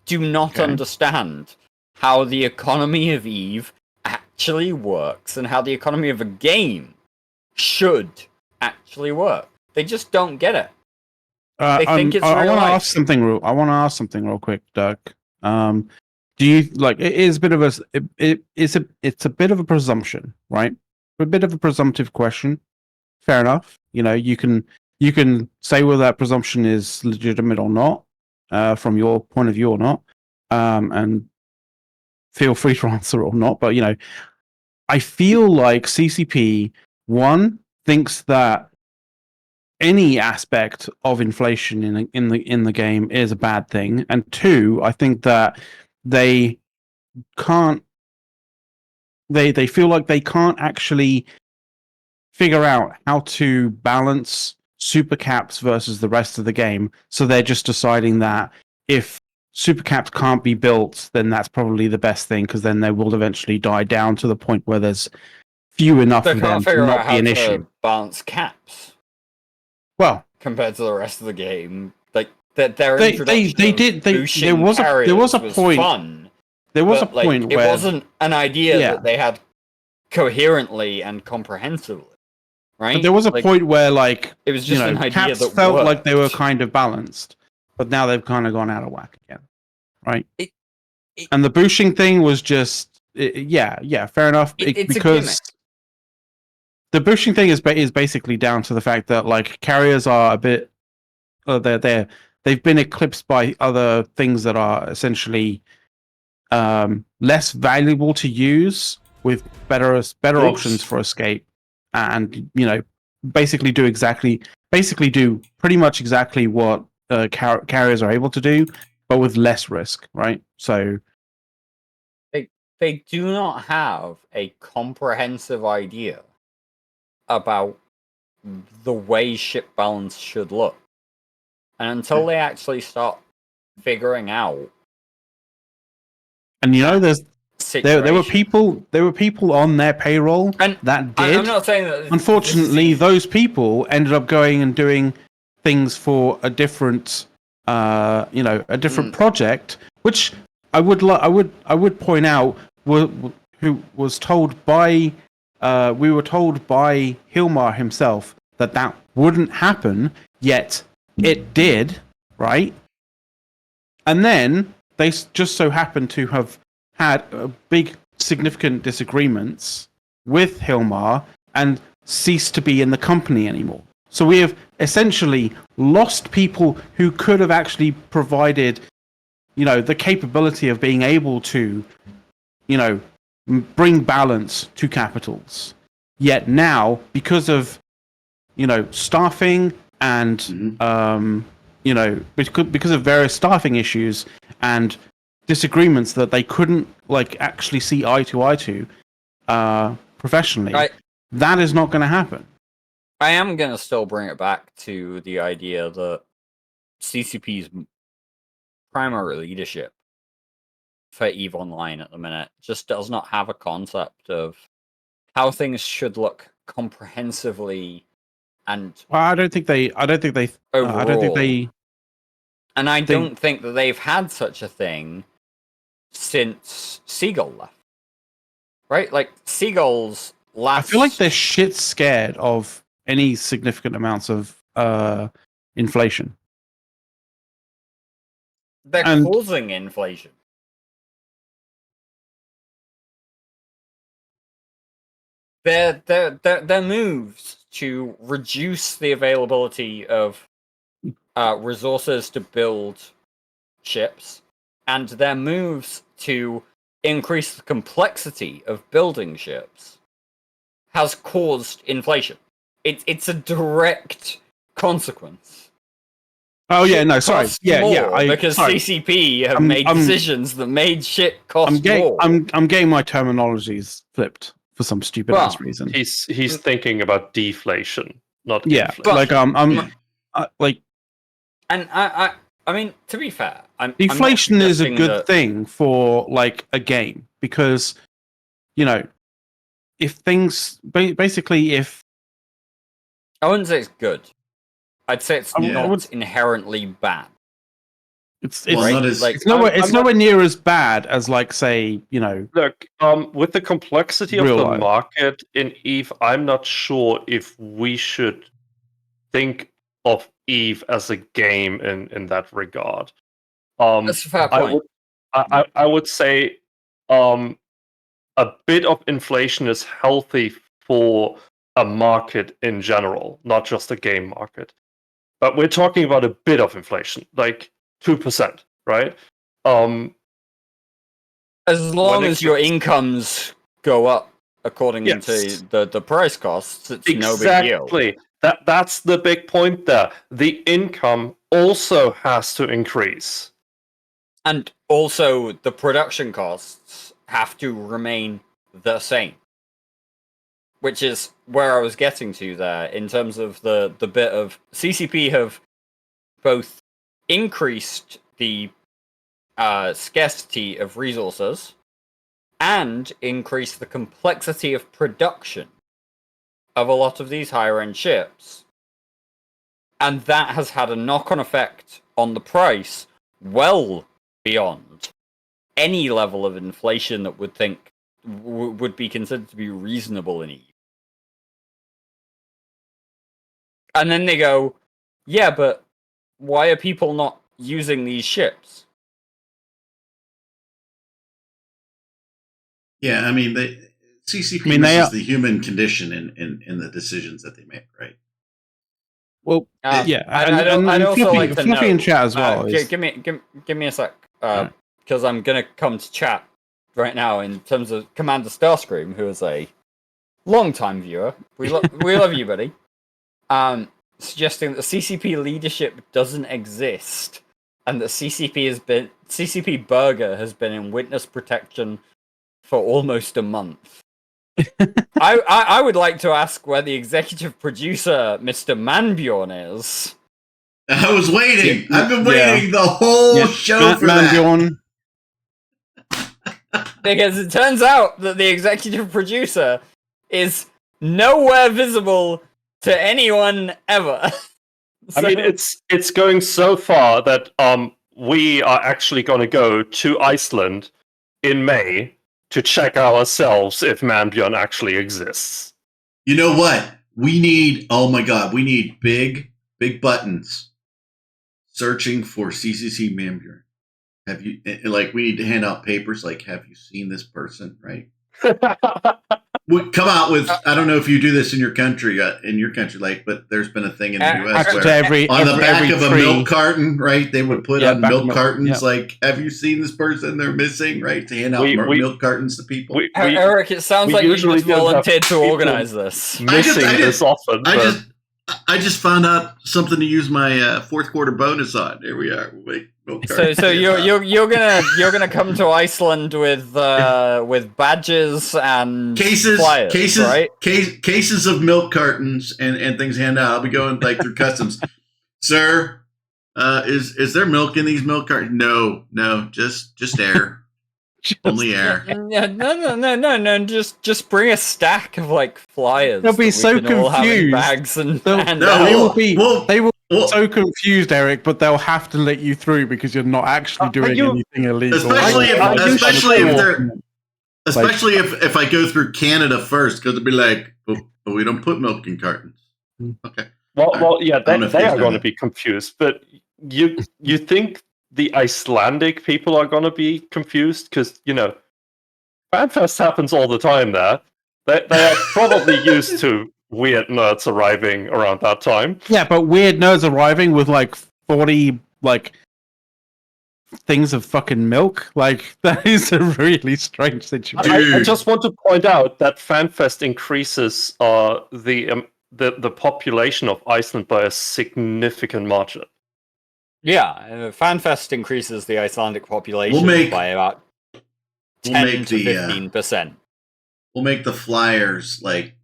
do not Okay. understand how the economy of EVE actually works and how the economy of a game should actually work. They just don't get it. They think it's I real want to life. ask something. I want to ask something real quick, Doug. Do you like? It is a bit of a. It's a bit of a presumption, right? A bit of a presumptive question. Fair enough. You know, you can say whether that presumption is legitimate or not, from your point of view or not, and feel free to answer or not. But you know, I feel like CCP thinks that any aspect of inflation in the game is a bad thing, and two, I think that they can't. They feel like they can't actually figure out how to balance super caps versus the rest of the game. So they're just deciding that if super caps can't be built, then that's probably the best thing, because then they will eventually die down to the point where there's few enough They of them can't to figure out not be how an to issue. balance caps Well, compared to the rest of the game. Like their they introduction did. of Bushin There was carriers a point. fun. There was but, a point it where wasn't an idea Yeah. that they had coherently and comprehensively, right? But there was a Like, point where, like, it was just an idea caps that felt like they were worked. kind of balanced, but now they've kind of gone out of whack again, right? It- and the bushing thing was just, yeah, fair enough. It's a because gimmick. the bushing thing is basically down to the fact that, like, carriers are a bit, they've been eclipsed by other things that are essentially less valuable to use, with better options for escape, and basically do pretty much exactly what carriers are able to do, but with less risk, right? So They do not have a comprehensive idea about the way ship balance should look. And until they actually start figuring out, and there were situation- people on their payroll And that did. I'm not saying that. Unfortunately, those people ended up going and doing things for a different, a different project, which I would point out, who was told by, we were told by Hilmar himself that wouldn't happen, yet it did, right? And then they just so happened to have had big, significant disagreements with Hilmar and ceased to be in the company anymore. So we have essentially lost people who could have actually provided, the capability of being able to, bring balance to capitals. Yet now, because of, staffing and, because of various staffing issues and disagreements that they couldn't, like, actually see eye to eye to professionally, that is not going to happen. I am going to still bring it back to the idea that CCP's primary leadership for EVE Online at the minute just does not have a concept of how things should look comprehensively and I don't think they. overall. And I don't think that they've had such a thing since Seagull left. Right? Like, Seagull's last... I feel like they're shit scared of any significant amounts of inflation. They're causing inflation. their moves to reduce the availability of resources to build ships, and their moves to increase the complexity of building ships has caused inflation. It's a direct consequence. Oh yeah, Shit no, sorry. costs Yeah, more because sorry. CCP have made decisions that made shit cost more. I'm getting my terminologies flipped for some stupid ass But reason. He's thinking about deflation, not Yeah, inflation. like like And I mean, to be fair, deflation is a good that... thing for like a game because, you know, if things basically if I wouldn't say it's good. I'd say it's Yeah. not inherently bad. it's Well, right? not as Like, It's nowhere near as bad as like say, you know, Look, with the complexity of Real the life. market in Eve, I'm not sure if we should think of Eve as a game in that regard. that's a fair point. I would say a bit of inflation is healthy for a market in general, not just a game market. But we're talking about a bit of inflation, like 2%, right? As long as your incomes go up according Yes. to the price costs, it's no big deal. Exactly. That's the big point there. The income also has to increase. And also, the production costs have to remain the same. Which is where I was getting to there, in terms of the bit of... CCP have both increased the scarcity of resources and increased the complexity of production of a lot of these higher-end ships. And that has had a knock-on effect on the price well beyond any level of inflation that would be considered to be reasonable in Eve. And then they go, yeah, but why are people not using these ships? Yeah, I mean, CCP I mean, misses the human condition in the decisions that they make, right? well, yeah, I'd also Fluffy, like to Fluffy know, in chat as well. give me a sec, because I'm gonna come to chat right now in terms of Commander Starscream, who is a long-time viewer. We love you, buddy. Suggesting that CCP leadership doesn't exist, and that CCP Burger has been in witness protection for almost a month. I would like to ask where the executive producer, Mr. Manbjorn, is. I was waiting. I've been waiting the whole show for Manbjorn. Because it turns out that the executive producer is nowhere visible to anyone ever. I mean, it's going so far that we are actually going to go to Iceland in May to check ourselves if Manbjorn actually exists. You know what? We need, oh my God, we need big buttons searching for CCC Manbjorn. Have you, like, we need to hand out papers like, have you seen this person, right? We come out with, I don't know if you do this in your country, like, but there's been a thing in the U.S. where on the back of a milk carton, right, they would put on milk cartons, like, have you seen this person? They're missing, right, to hand out milk cartons to people. Eric, it sounds like you just volunteered to organize this. This often. I just found out something to use my fourth quarter bonus on. There we are. So you're gonna come to Iceland with badges and flyers, right? Cases of milk cartons and things handed out. I'll be going like through customs. Sir, is there milk in these milk cartons? No, just air. Only air. No. Just bring a stack of like flyers. They'll be so confused. Bags and they will be so confused, Eric. But they'll have to let you through because you're not actually doing anything illegal. Especially if I go through Canada first, because they'll be like, oh, we don't put milk in cartons. Okay. Well, yeah, they are going to be confused. But you think the Icelandic people are going to be confused? Because, FanFest happens all the time there. They are probably used to weird nerds arriving around that time. Yeah, but weird nerds arriving with like 40 like things of fucking milk. Like that is a really strange situation. I just want to point out that FanFest increases the population of Iceland by a significant margin. Yeah, FanFest increases the Icelandic population by about 10 to 15%. We'll make the flyers like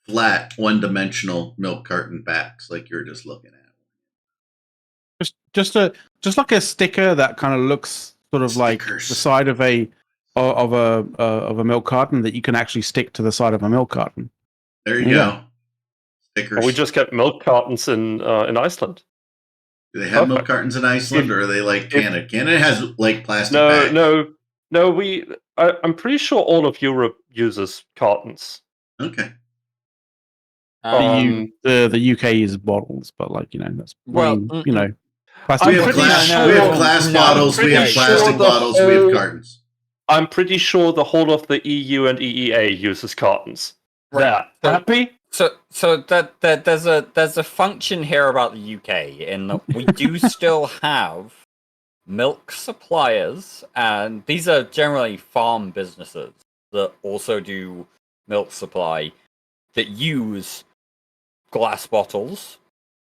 flat, one-dimensional milk carton backs, like you're just looking at. Just like a sticker that kind of looks sort of like the side of a milk carton that you can actually stick to the side of a milk carton. There you go. Stickers. We just get milk cartons in Iceland. Do they have milk cartons in Iceland, or are they like Canada? Canada has like plastic bags. No. I'm pretty sure all of Europe uses cartons. Okay. The UK uses bottles, but like that's plastic. We have glass bottles. We have plastic bottles. We have cartons. I'm pretty sure the whole of the EU and EEA uses cartons. Right. Happy? So that there's a function here about the UK in that we do still have milk suppliers, and these are generally farm businesses that also do milk supply that use glass bottles.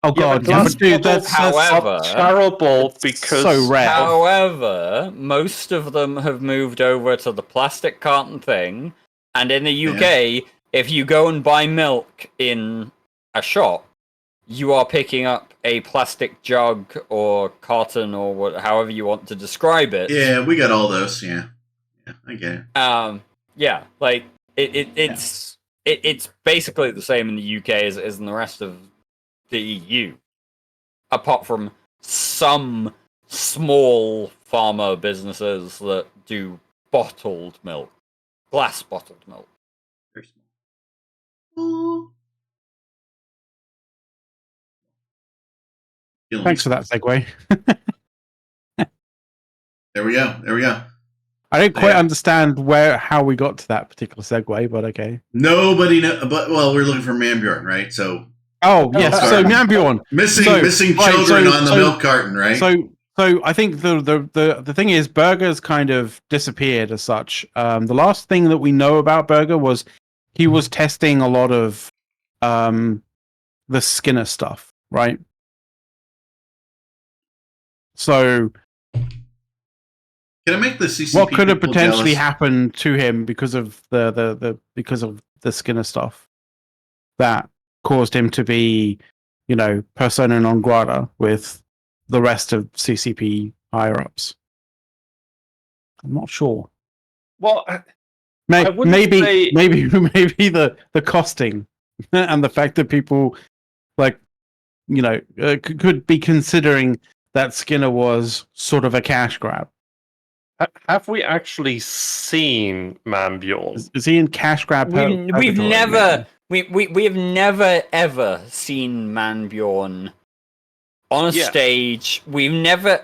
Oh god, dude, that's terrible because so rare. However, most of them have moved over to the plastic carton thing, and in the UK, if you go and buy milk in a shop, you are picking up a plastic jug or carton or however you want to describe it. Yeah, we got all those. Yeah, I get it. Yeah, like it's basically the same in the UK as in the rest of the EU, apart from some small farmer businesses that do bottled milk, glass bottled milk. Very small. Thanks for that segue. There we go. I don't quite understand how we got to that particular segue, but okay. Nobody knows, but we're looking for Manbjorn, right? So. Oh yes, so Manbjorn missing children on the milk carton, right? So I think the thing is, Berger's kind of disappeared as such. The last thing that we know about Berger was he was testing a lot of the Skinner stuff, right? So, can I make the CCP what could have potentially jealous? happened to him because of the Skinner stuff that caused him to be, persona non grata with the rest of CCP higher ups? I'm not sure. Well, maybe the costing and the fact that people could be considering that Skinner was sort of a cash grab. Have we actually seen Manbjorn? Is he in cash grab? We've never ever seen Manbjorn on a stage. We've never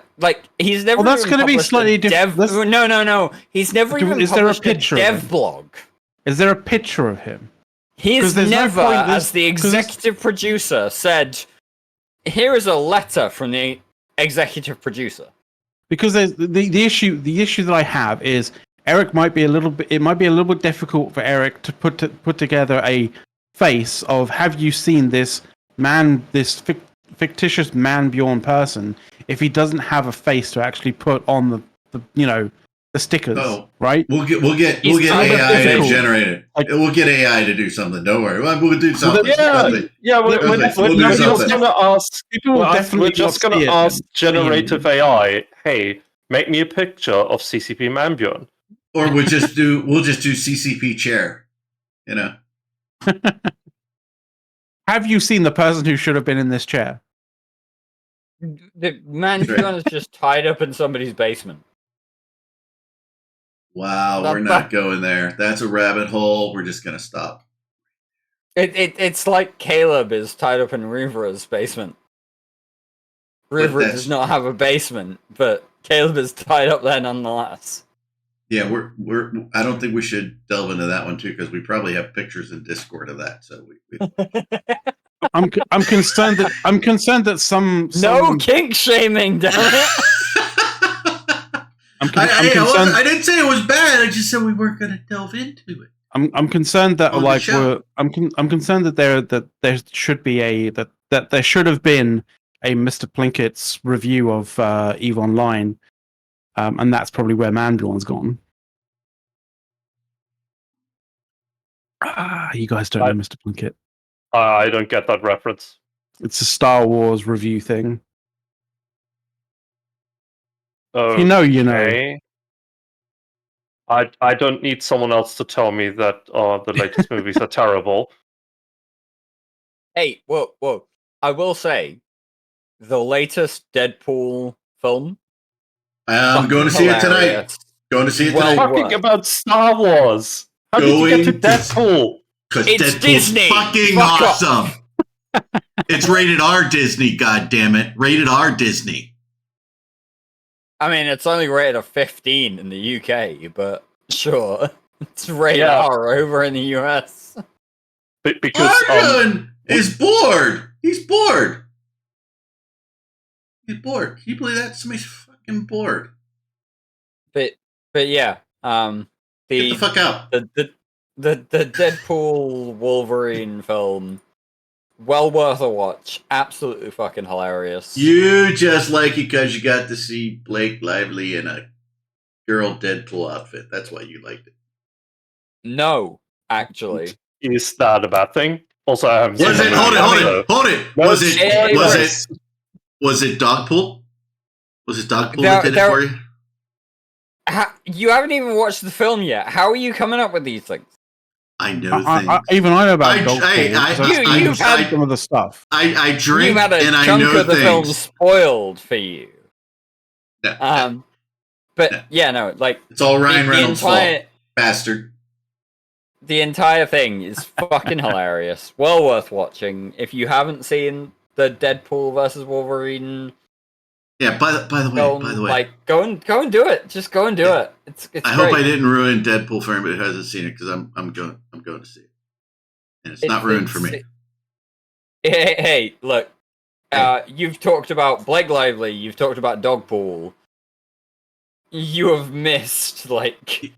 he's never. Well, that's going to be slightly different. No. He's never even published a dev blog. Is there a picture of him? He's never, as the executive producer, said, "Here is a letter from the executive producer." Because there's the issue that I have is Erik might be a little bit difficult for Erik to put together a face of, have you seen this fictitious Manbjorn person, if he doesn't have a face to actually put on the stickers, right? We'll get AI to generate it. We'll get AI to do something. Don't worry. We'll do something. We're just going to ask generative AI, hey, make me a picture of CCP Manbjorn. Or we'll just do CCP chair. Have you seen the person who should have been in this chair? The Manbjorn is just tied up in somebody's basement. Wow, we're not going there. That's a rabbit hole. We're just going to stop. It's like Caleb is tied up in Rivera's basement. Rivera does not have a basement, but Caleb is tied up there nonetheless. Yeah, we're. I don't think we should delve into that one too because we probably have pictures in Discord of that. So I'm concerned that some No kink shaming, damn it! I'm concerned. I didn't say it was bad. I just said we weren't going to delve into it. I'm concerned that On the like show. I'm concerned that there should be that there should have been a Mr. Plinkett's review of EVE Online, and that's probably where Manbjorn's gone. You guys don't know Mr. Plinkett. I don't get that reference. It's a Star Wars review thing. Oh, You know. I don't need someone else to tell me that the latest movies are terrible. Hey, whoa. I will say, the latest Deadpool film. I'm going to see it tonight. Going to see it tonight. Talking about Star Wars. How did you get to Deadpool? Because It's Deadpool's Disney. fucking Fuck awesome. It's rated R Disney, goddammit. Rated R Disney. I mean, it's only rated a 15 in the UK, but sure. It's rated R over in the US. Because Arjun is bored. He's bored. He's bored. Can you believe that? Somebody's fucking bored. But yeah, Get the fuck out. The Deadpool Wolverine film, well worth a watch. Absolutely fucking hilarious. You just like it because you got to see Blake Lively in a girl Deadpool outfit. That's why you liked it. No, actually. Is that a bad thing? Also, I haven't Was seen it? the Hold movie, it. Was it Dogpool? Was it Dogpool that did it for you? You haven't even watched the film yet. How are you coming up with these things? I know things. Even I know about Dogpool. You've had some of the stuff. I drink you've had a and I chunk know of the things. film spoiled for you. No. But yeah, no, like it's all Ryan Reynolds' fault, bastard. The entire thing is fucking hilarious. Well worth watching. If you haven't seen the Deadpool versus Wolverine, yeah. By the way, like go and do it. Just go and do it. It's I great. hope I didn't ruin Deadpool for anybody who hasn't seen it because I'm going to see it, and it's not ruined for me. Hey, look. You've talked about Blake Lively. You've talked about Dogpool. You have missed like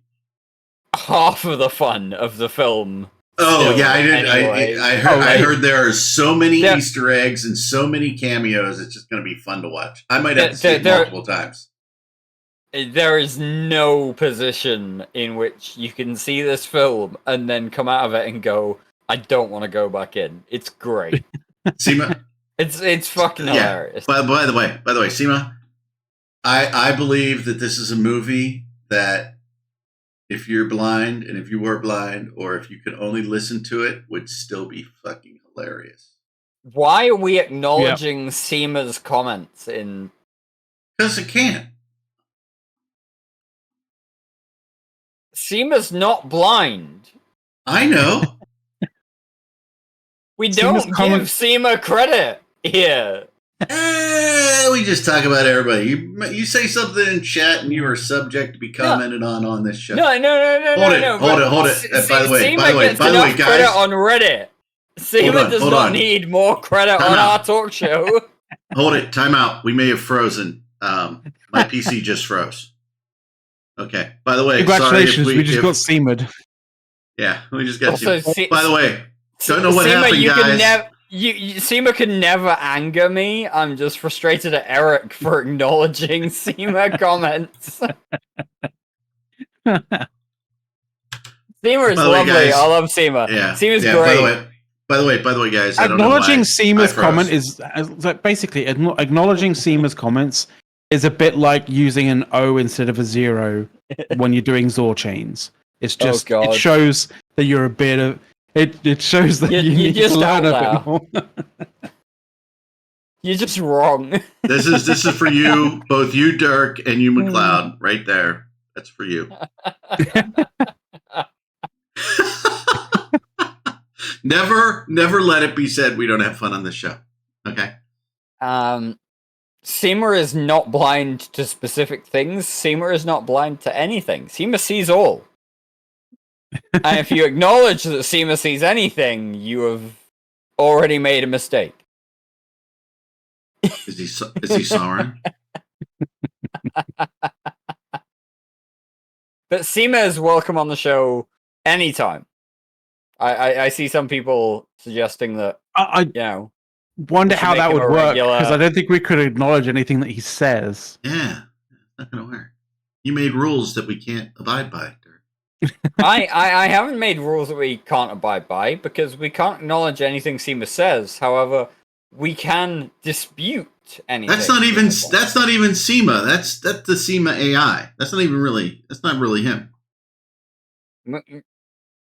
half of the fun of the film. Oh yeah, I did. Anyway. I heard there are so many Easter eggs and so many cameos. It's just going to be fun to watch. I might have to see it multiple times. There is no position in which you can see this film and then come out of it and go, "I don't want to go back in." It's great. Seema, it's fucking hilarious. By the way, Seema, I believe that this is a movie that, if you're blind, and if you were blind, or if you could only listen to it, would still be fucking hilarious. Why are we acknowledging Seema's comments in? Because it can't. Seema's not blind. I know. We don't give Seema credit here. We just talk about everybody. You say something in chat, and you are subject to be commented on this show. No. Hold it. By the way, guys. Credit on Reddit. Seema does not need more credit on our talk show. Hold it. Time out. We may have frozen. My PC just froze. Okay. By the way, congratulations. We just got Seema'd. Yeah, we just got Seema. By the way, don't know what happened, guys. Seema can never anger me. I'm just frustrated at Eric for acknowledging Seema comments. Seema is lovely. Guys, I love Seema. Yeah, Seema's great. By the way, guys. Acknowledging Seema's comment is basically acknowledging Seema's comments is a bit like using an O instead of a 0 when you're doing Zor chains. It's just it shows that you're a bit of. It shows that you need to learn a bit more. You're just wrong. This is for you, both you, Dirk, and you, McLeod, right there. That's for you. Never let it be said we don't have fun on this show. Okay. Seema is not blind to specific things. Seema is not blind to anything. Seema sees all. And if you acknowledge that Seema sees anything, you have already made a mistake. Is he Sauron? But Seema is welcome on the show anytime. I see some people suggesting that, I wonder we should how make that him would a work, regular- because I don't think we could acknowledge anything that he says. Yeah, it's not gonna work. You made rules that we can't abide by. I haven't made rules that we can't abide by because we can't acknowledge anything Seema says. However, we can dispute anything. That's not even Seema says. that's not even Seema. That's the Seema AI. That's not really him.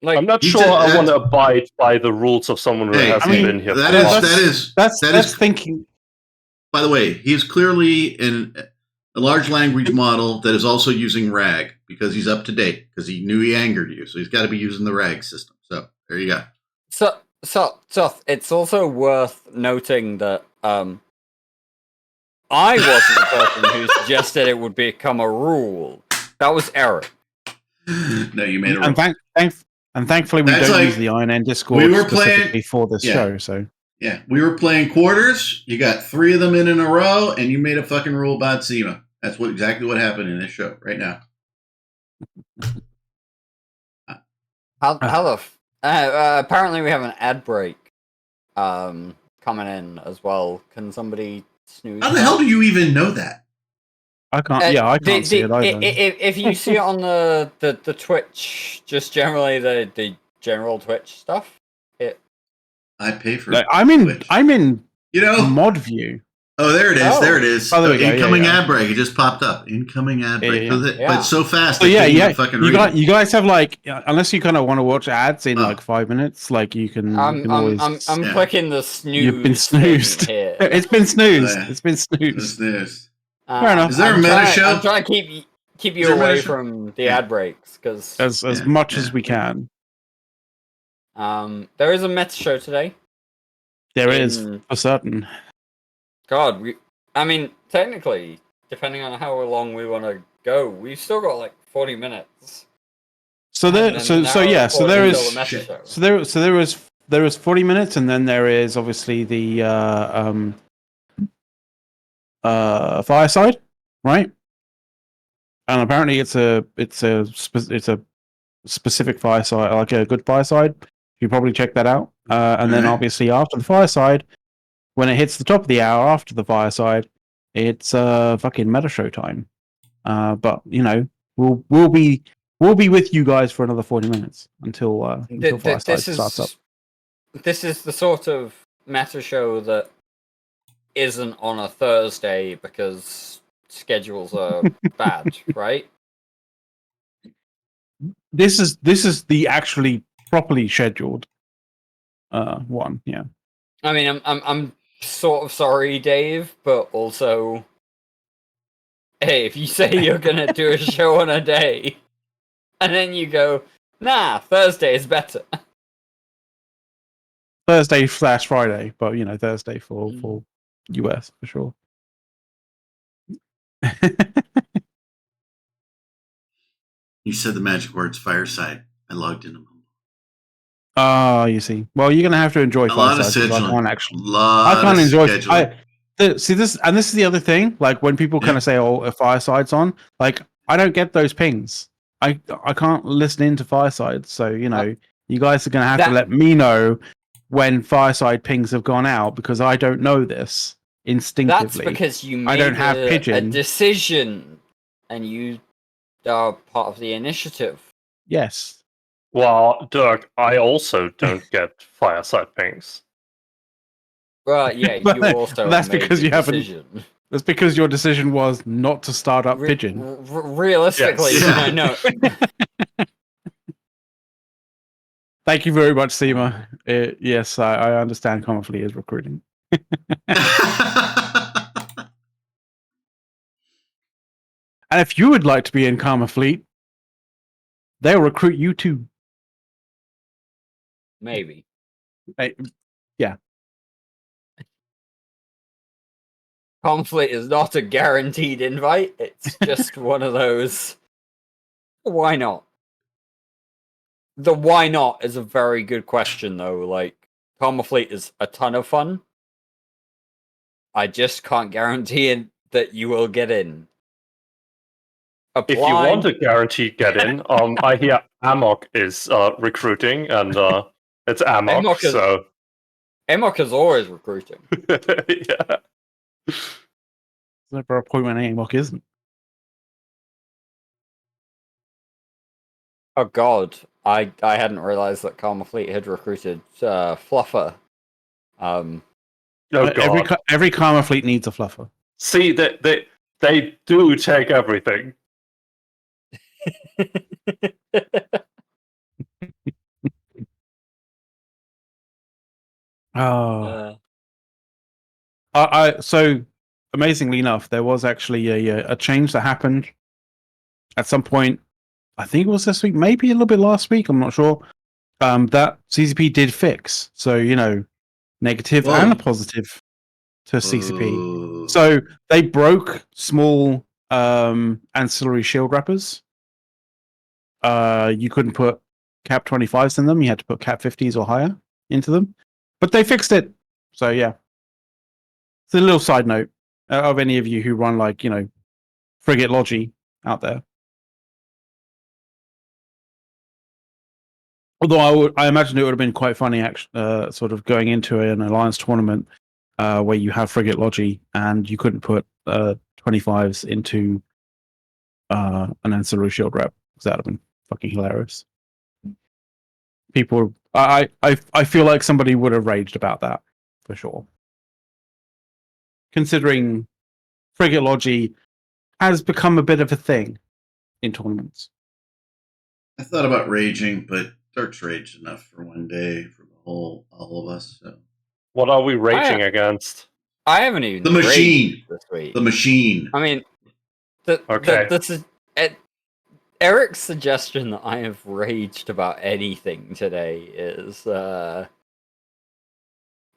Like, I'm not You sure just- I want to abide by the rules of someone who Hey, hasn't I mean, been here. that for is- a while. that That's is- thinking. By the way, he is clearly a large language model that is also using RAG because he's up to date because he knew he angered you, so he's got to be using the RAG system. So there you go. So it's also worth noting that I wasn't the person who suggested it would become a rule. That was Eric. No, you made a And rule. thankfully, we That's don't like- use the INN Discord we were specifically playing- for this yeah. show. So Yeah, we were playing quarters. You got 3 of them in a row, and you made a fucking rule about Seema. That's exactly what happened in this show right now. Apparently we have an ad break coming in as well. Can somebody snooze? How the hell do you even know that? I can't. I can't see it either. If you see it on the Twitch, just generally the general Twitch stuff, I pay for Like, it. I'm in You know? mod view. Oh, there it is. Oh. There it is. Oh, there we go. Yeah, Incoming yeah. ad break. It just popped up. Incoming ad break. Yeah, yeah. Yeah. But so fast. So I can't yeah, even fucking you read it. you guys have like, unless you kind of want to watch ads in Oh. like 5 minutes, like you can. I'm always, I'm Yeah. clicking the snooze. You've been thing snoozed. here. It's been snoozed. Oh, yeah. It's been This snoozed. news. Fair enough. Is there a I'm meta trying- show? I'm trying to keep Is you there a meta away show? from the Yeah. ad breaks because As Yeah, much yeah. as we can. there is a meta show today. There is In- for certain. God, I mean, technically, depending on how long we want to go, we've still got like 40 minutes. So And there, then so an so hour yeah, before so there until is, the meta shit. show. so there is 40 minutes, and then there is obviously the fireside, right? And apparently it's a specific fireside, like a good fireside. You probably check that out. And then Alright. obviously after the fireside, when it hits the top of the hour after the fireside, it's fucking meta show time. But you know, we'll be with you guys for another 40 minutes until fireside starts up. This is the sort of meta show that isn't on a Thursday because schedules are bad, right? This is the actually properly scheduled one. Yeah. I mean, I'm sort of sorry, Dave, but also, hey, if you say you're gonna do a show on a day, and then you go, nah, Thursday is better. Thursday / Friday, but you know, Thursday for US for sure. You said the magic words fireside. I logged in. Ah, you see. Well, you're gonna have to enjoy A lot of Fireside, 'cause I scheduling. can't actually. Lot I can't of enjoy. scheduling. See this, and this is the other thing. Like when people kind Yeah. of say, "Oh, a Fireside's on," like I don't get those pings. I can't listen into Fireside, so you know, you guys are gonna have to That- let me know when Fireside pings have gone out because I don't know this That's instinctively. because you I made don't have a Pigeon. decision, and you are part of the initiative. Yes. Well, Dirk, I also don't get fireside pings. Well, yeah, But you also. that's made because the you haven't- decision. That's because your decision was not to start up Pigeon. Realistically, Yes. I know. Thank you very much, Seema. Yes, I understand Common Fleet is recruiting. And if you would like to be in Karma Fleet, they'll recruit you too. Maybe. Yeah. Conflict is not a guaranteed invite. It's just one of those. Why not? The why not is a very good question, though. Like, Fleet is a ton of fun. I just can't guarantee that you will get in. Apply. If you want a guaranteed get in, I hear Amok is recruiting, and it's Amok, so Amok is always recruiting. yeah. There's never a point when Amok isn't. Oh god, I hadn't realized that Karma Fleet had recruited Fluffer. Oh god. Every Karma Fleet needs a fluffer. See, they do take everything. Oh. So amazingly enough, there was actually a change that happened at some point. I think it was this week, maybe a little bit last week. I'm not sure. That CCP did fix. So negative Whoa. and a positive to CCP. Ooh. So they broke small ancillary shield wrappers. You couldn't put cap 25s in them. You had to put cap 50s or higher into them. But they fixed it. So yeah. It's a little side note of any of you who run Frigate Logi out there. Although I imagine it would have been quite funny, sort of going into an alliance tournament where you have Frigate Logi and you couldn't put 25s into an ancillary shield wrap. That would have been fucking hilarious. People, I feel like somebody would have raged about that for sure. Considering Frigate Logi has become a bit of a thing in tournaments. I thought about raging, but Dirk's raged enough for one day for all of us. So. What are we raging against? I haven't even the machine this week. The machine. I mean, Eric's suggestion that I have raged about anything today is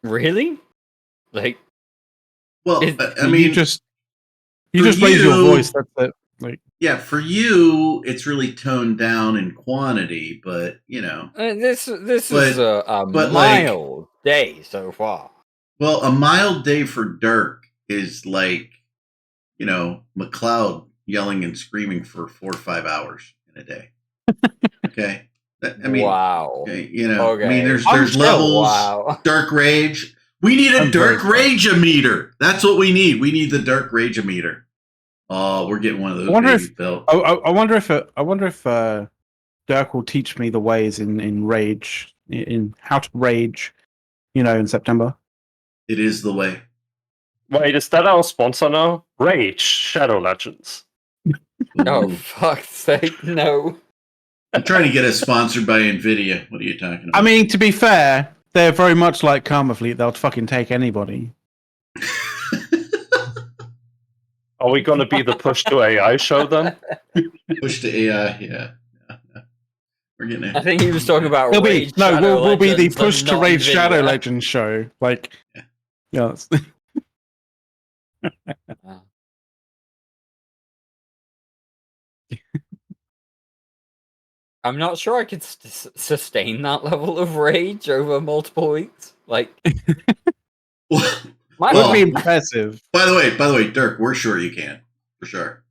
really like. Well, I mean, you just raise your voice. That's it. Yeah, for you, it's really toned down in quantity, but this is a mild day so far. Well, a mild day for Dirk is like, McLeod yelling and screaming for 4 or 5 hours in a day. Okay, wow. Okay. I mean, there's levels. Wow. Dirk rage. We need a Dirk rage-o-meter. That's what we need. We need the Dirk rage-o-meter. Oh, we're getting one of those babies built. I wonder if Dirk will teach me the ways in rage, in how to rage, in September. It is the way. Wait, is that our sponsor now? Rage Shadow Legends. Oh, fuck's sake, no. I'm trying to get us sponsored by NVIDIA. What are you talking about? I mean, to be fair, they're very much like Karma Fleet. They'll fucking take anybody. Are we going to be the Push to AI show then? Push to AI, yeah. We're getting it. I think he was talking about we'll be the Push to Rage Shadow NVIDIA. Legends show. Yeah. I'm not sure I could sustain that level of rage over multiple weeks. Like, would be impressive. By the way, Dirk, we're sure you can, for sure.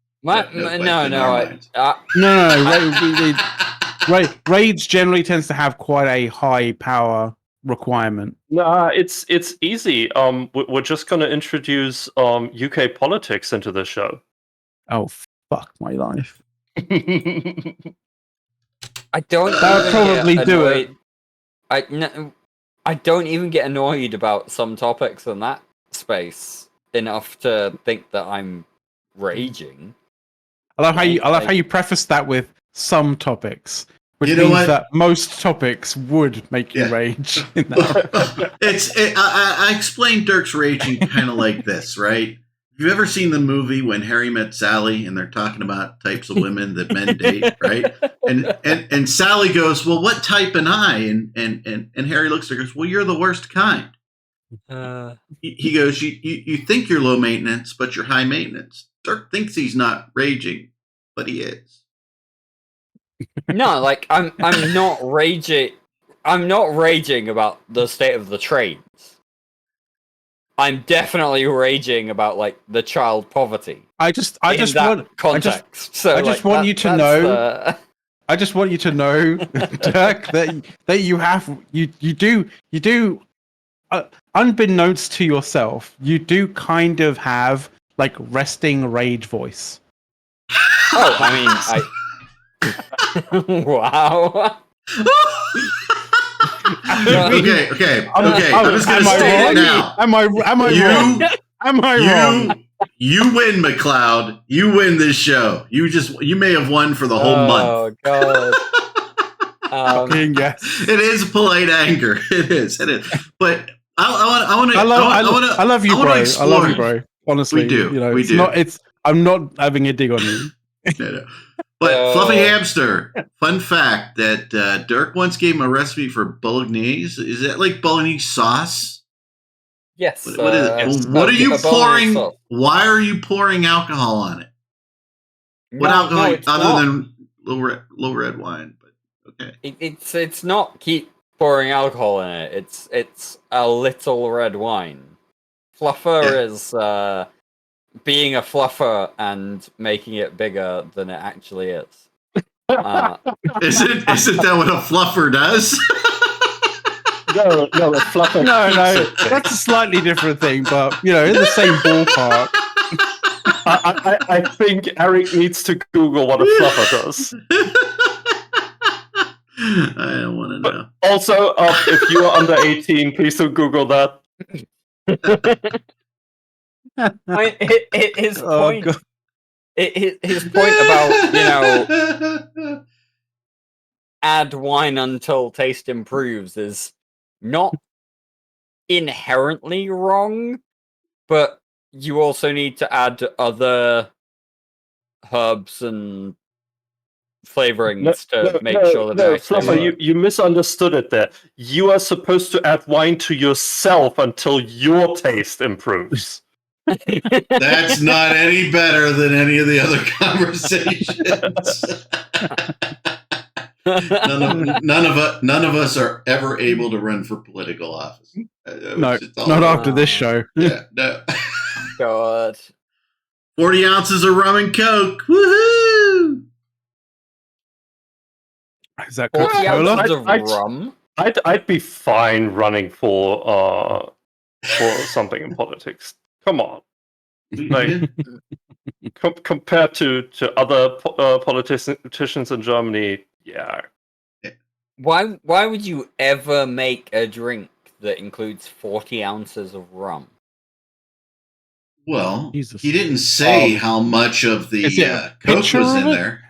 Rage generally tends to have quite a high power requirement. Nah, it's easy. We're just going to introduce UK politics into the show. Oh fuck my life! I don't. That'll probably do it. I don't even get annoyed about some topics in that space enough to think that I'm raging. I love how you preface that with some topics, which you know means that most topics would make you rage. I explained Dirk's raging kind of like this, right? Have you ever seen the movie When Harry Met Sally and they're talking about types of women that men date, right? And Sally goes, "Well, what type am I?" And Harry looks at her and goes, "Well, you're the worst kind." He goes, you think you're low maintenance, but you're high maintenance. Dirk thinks he's not raging, but he is. No, like I'm not raging. I'm not raging about the state of the trains. I'm definitely raging about like the child poverty. I just want context. I just want you to know. I just want you to know, Dirk, that you do, unbeknownst to yourself, you do kind of have like resting rage voice. Oh, I mean, wow. Okay. I'm just gonna state it now. Am I wrong? Am I wrong? You win, McLeod. You win this show. You may have won for the whole month. Oh god. Yes. It is polite anger. It is. But I want to. I love you, bro. I love you, bro. Honestly, we do. You know, we it's do. not. I'm not having a dig on you. No. But Fluffy Hamster, fun fact that Dirk once gave him a recipe for bolognese. Is that like bolognese sauce? Yes. What is it? What are you pouring? Why are you pouring alcohol on it? What alcohol other than low red wine? But okay. It's not keep pouring alcohol in it. It's a little red wine. Fluffer is being a fluffer and making it bigger than it actually is. Isn't that what a fluffer does? No, a fluffer. No, that's a slightly different thing, but you know, in the same ballpark. I think Eric needs to Google what a fluffer does. I don't want to know. Also, if you are under 18, please don't Google that. His point. His point about add wine until taste improves is not inherently wrong, but you also need to add other herbs and flavorings to make sure that it actually Fluffer, works. you misunderstood it there. You are supposed to add wine to yourself until your taste improves. That's not any better than any of the other conversations. None of us are ever able to run for political office. No, not after this show. Yeah, no. God. 40 ounces of rum and Coke. Woohoo! Is that 40 Coca-Cola? ounces of rum? I'd be fine running for something in politics. Come on. Like, compared to other politicians in Germany, yeah. Why would you ever make a drink that includes 40 ounces of rum? Well, Jesus. he didn't say how much of the Coke was in there.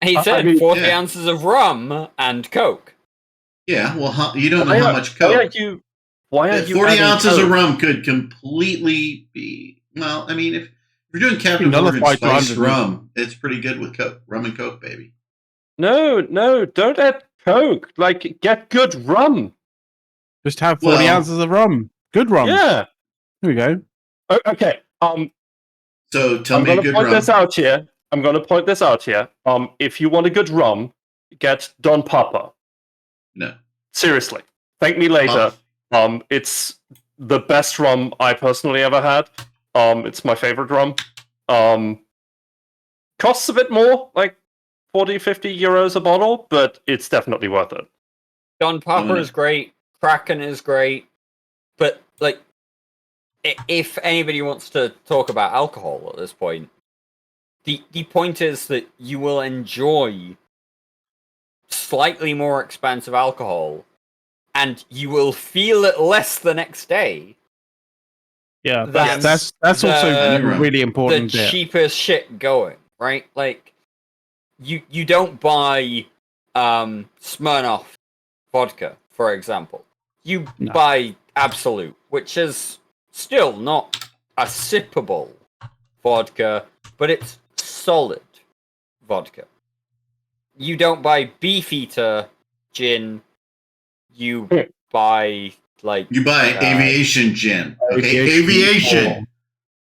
He said 40 ounces of rum and Coke. Yeah, well, you don't know how much Coke. Why are you 40 ounces Coke? of rum could completely be... Well, I mean, if you're doing Captain Morgan spiced rum, it's pretty good with Coke. Rum and Coke, baby. No, don't add Coke. Like, get good rum. Just have 40 ounces of rum. Good rum. Yeah. Here we go. Okay. So tell I'm me gonna a good point rum. this out here. I'm going to point this out here. If you want a good rum, get Don Papa. No. Seriously. Thank me later. It's the best rum I personally ever had. It's my favorite rum. Costs a bit more, like 40, 50 euros a bottle, but it's definitely worth it. Don Papa is great. Kraken is great. But, like, if anybody wants to talk about alcohol at this point, the point is that you will enjoy slightly more expensive alcohol, and you will feel it less the next day. Yeah, that's also a really important. The cheapest shit going, right? Like, you don't buy Smirnoff vodka, for example. You buy Absolute, which is still not a sippable vodka, but it's solid vodka. You don't buy Beefeater gin. You buy Like You buy aviation gin. Okay, Aviation. aviation.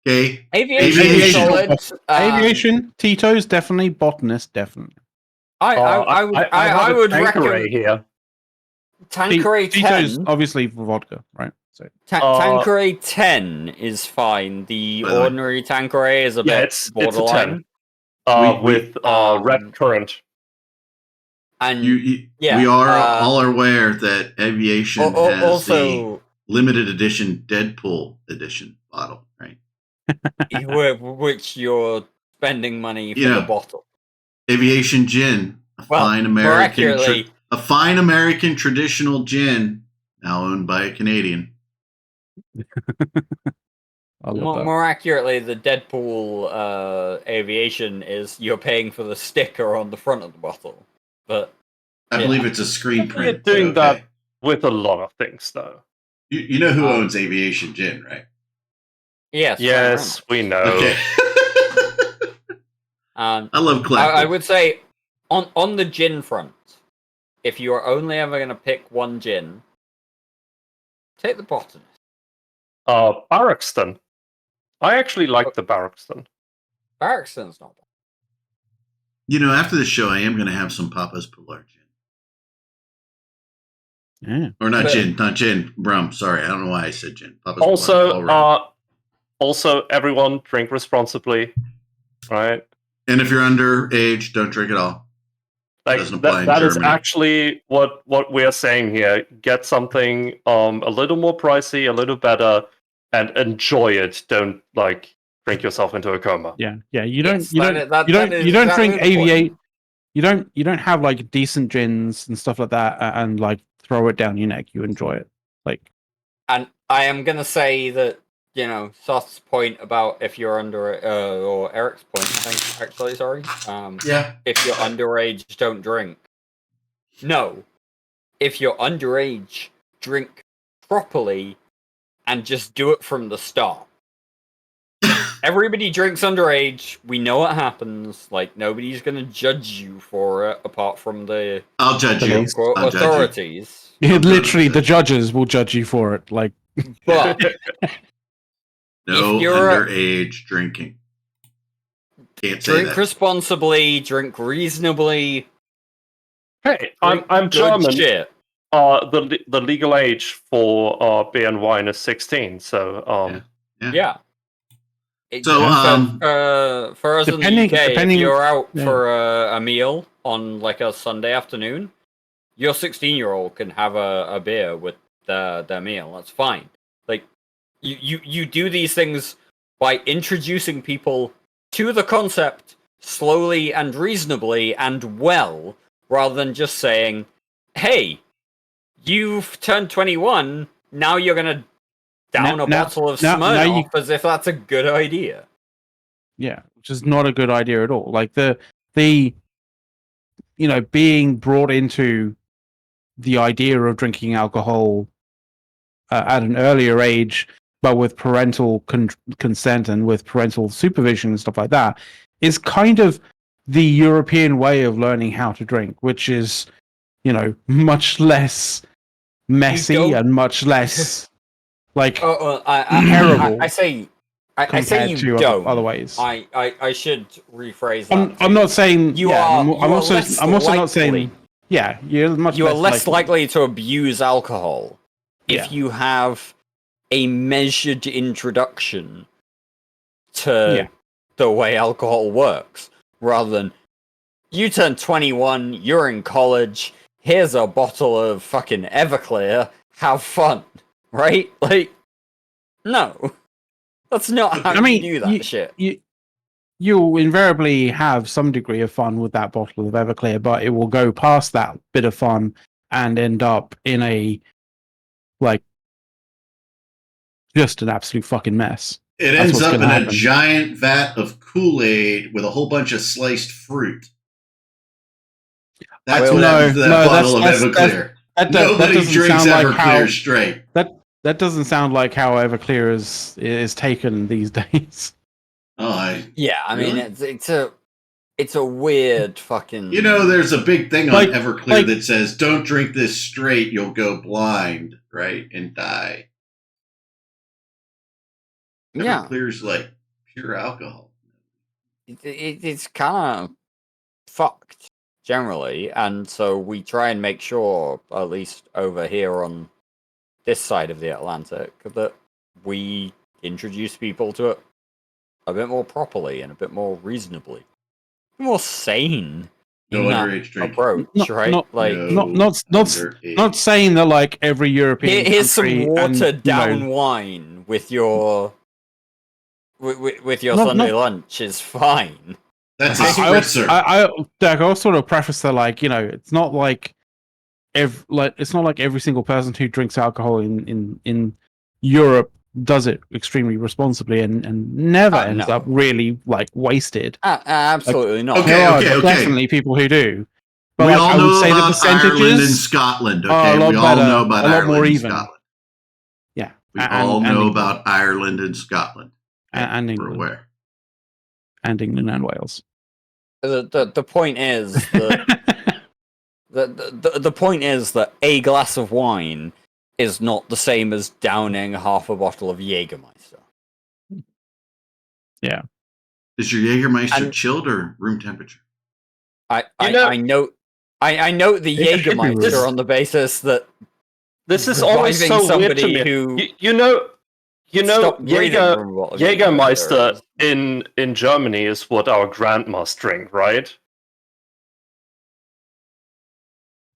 Okay, aviation. Aviation. Solid. Aviation, Tito's definitely, botanist definitely. I would Tanqueray recommend here. Tanqueray 10. Tito's obviously for vodka, right? So Tanqueray 10 is fine. The By the way. ordinary Tanqueray is a Yeah, bit it's a borderline. 10. We- With red currant. And we are all aware that aviation has the limited edition Deadpool edition bottle, right? which you're spending money for You know, the bottle. Aviation gin, a fine American traditional gin, now owned by a Canadian. More accurately, the Deadpool aviation is you're paying for the sticker on the front of the bottle. But I believe it's a screen print. You're doing that with a lot of things, though. You know who owns aviation gin, right? Yes, we know. Okay. I love clapping. I would say on the gin front, if you are only ever going to pick one gin, take the botanist. Barrackston. I actually like the Barrackston. Barrackston's not bad. You know, after the show, I am going to have some Papa's Pilar gin. Yeah. Or not gin, rum. Sorry, I don't know why I said gin. Papa's Also, everyone drink responsibly, right? And if you're underage, don't drink at all. Like doesn't apply that in is Germany. actually what we're saying here. Get something a little more pricey, a little better, and enjoy it. Don't drink yourself into a coma. Yeah. You don't have like decent gins and stuff like that and like throw it down your neck. You enjoy it. And I am gonna say that, Soth's point about if you're under or Eric's point, I think actually, sorry. If you're underage, don't drink. No. If you're underage, drink properly and just do it from the start. Everybody drinks underage. We know what happens. Like, nobody's going to judge you for it apart from the I'll judge you. authorities. Literally, the judges will judge you for it. Like, but no underage drinking. Can't say drink that. responsibly, drink reasonably. Hey, I'm German. Shit. The legal age for beer and wine is 16. So yeah. So for us in the UK, if you're out for a meal on like a Sunday afternoon, your 16-year-old can have a beer with their meal. That's fine. Like you do these things by introducing people to the concept slowly and reasonably and well, rather than just saying, "Hey, you've turned 21. Now you're gonna down a bottle of Smirnoff," as if that's a good idea. Yeah, which is not a good idea at all. Like the being brought into the idea of drinking alcohol at an earlier age, but with parental consent and with parental supervision and stuff like that, is kind of the European way of learning how to drink, which is, much less messy and much less terrible. I say you don't. Other ways. I should rephrase that. I'm not saying I'm also not saying. Yeah, you are less likely to abuse alcohol if you have a measured introduction to the way alcohol works, rather than you turn 21, you're in college, here's a bottle of fucking Everclear, have fun, right? Like, no, that's not how you do that shit. You'll invariably have some degree of fun with that bottle of Everclear, but it will go past that bit of fun and end up in a just an absolute fucking mess. It ends up in a giant vat of Kool-Aid with a whole bunch of sliced fruit. That's what happens to that bottle of Everclear. Nobody drinks Everclear straight. That doesn't sound like how Everclear is taken these days. I mean, it's a weird fucking. There's a big thing on Everclear that says, "Don't drink this straight, you'll go blind." right, and die. Yeah, Everclear's like pure alcohol. it's kind of fucked generally, and so we try and make sure, at least over here on this side of the Atlantic, that we introduce people to it a bit more properly and a bit more reasonably, more sane No in that underage drinking. approach, right? Like, Underage. saying that like every European here's some country watered down and, wine with your with your Not- Sunday not- lunch is fine. That's a I spritzer. I'll sort of preface that like it's not like it's not like every single person who drinks alcohol in Europe does it extremely responsibly and never ends No. up really like wasted. Absolutely not. Okay, There are okay. definitely people who do. But We like, all I would know say the about Ireland and percentages Scotland. are Okay, a lot we all better, know about a lot Ireland more and even. Scotland. Yeah, We all know England. about Ireland and Scotland. Okay, And we're England. aware. And England and Wales. The point is that the point is that a glass of wine is not the same as downing half a bottle of Jägermeister. Yeah. Is your Jägermeister And- chilled or room temperature? I know- note the It should be Jägermeister really- on the basis that This is always reviving so weird to somebody me. who You know, stopped breathing from a bottle of Jägermeister is- in Germany is what our grandmas drink, right?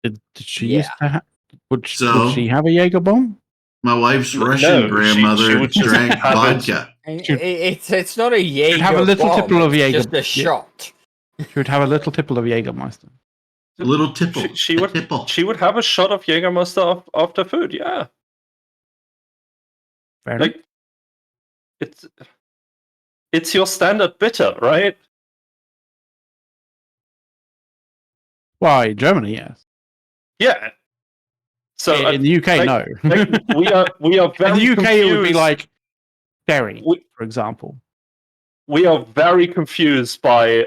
Did she Yeah. used to would So- she have a Jaeger bomb? My wife's No, Russian she grandmother would just drank have it. vodka. It's not a Jaeger have a little bomb, tipple of it's Jaeger- just a shot. She would have a little tipple of Jägermeister. A little tipple. She a would tipple. she would have a shot of Jägermeister after food. Yeah, Fair enough. like it's your standard bitter, right? Why, Germany, yes. Yeah. So In the UK, like- no. like, we are very In the UK, it would be confused. like sherry, We- for example. we are very confused by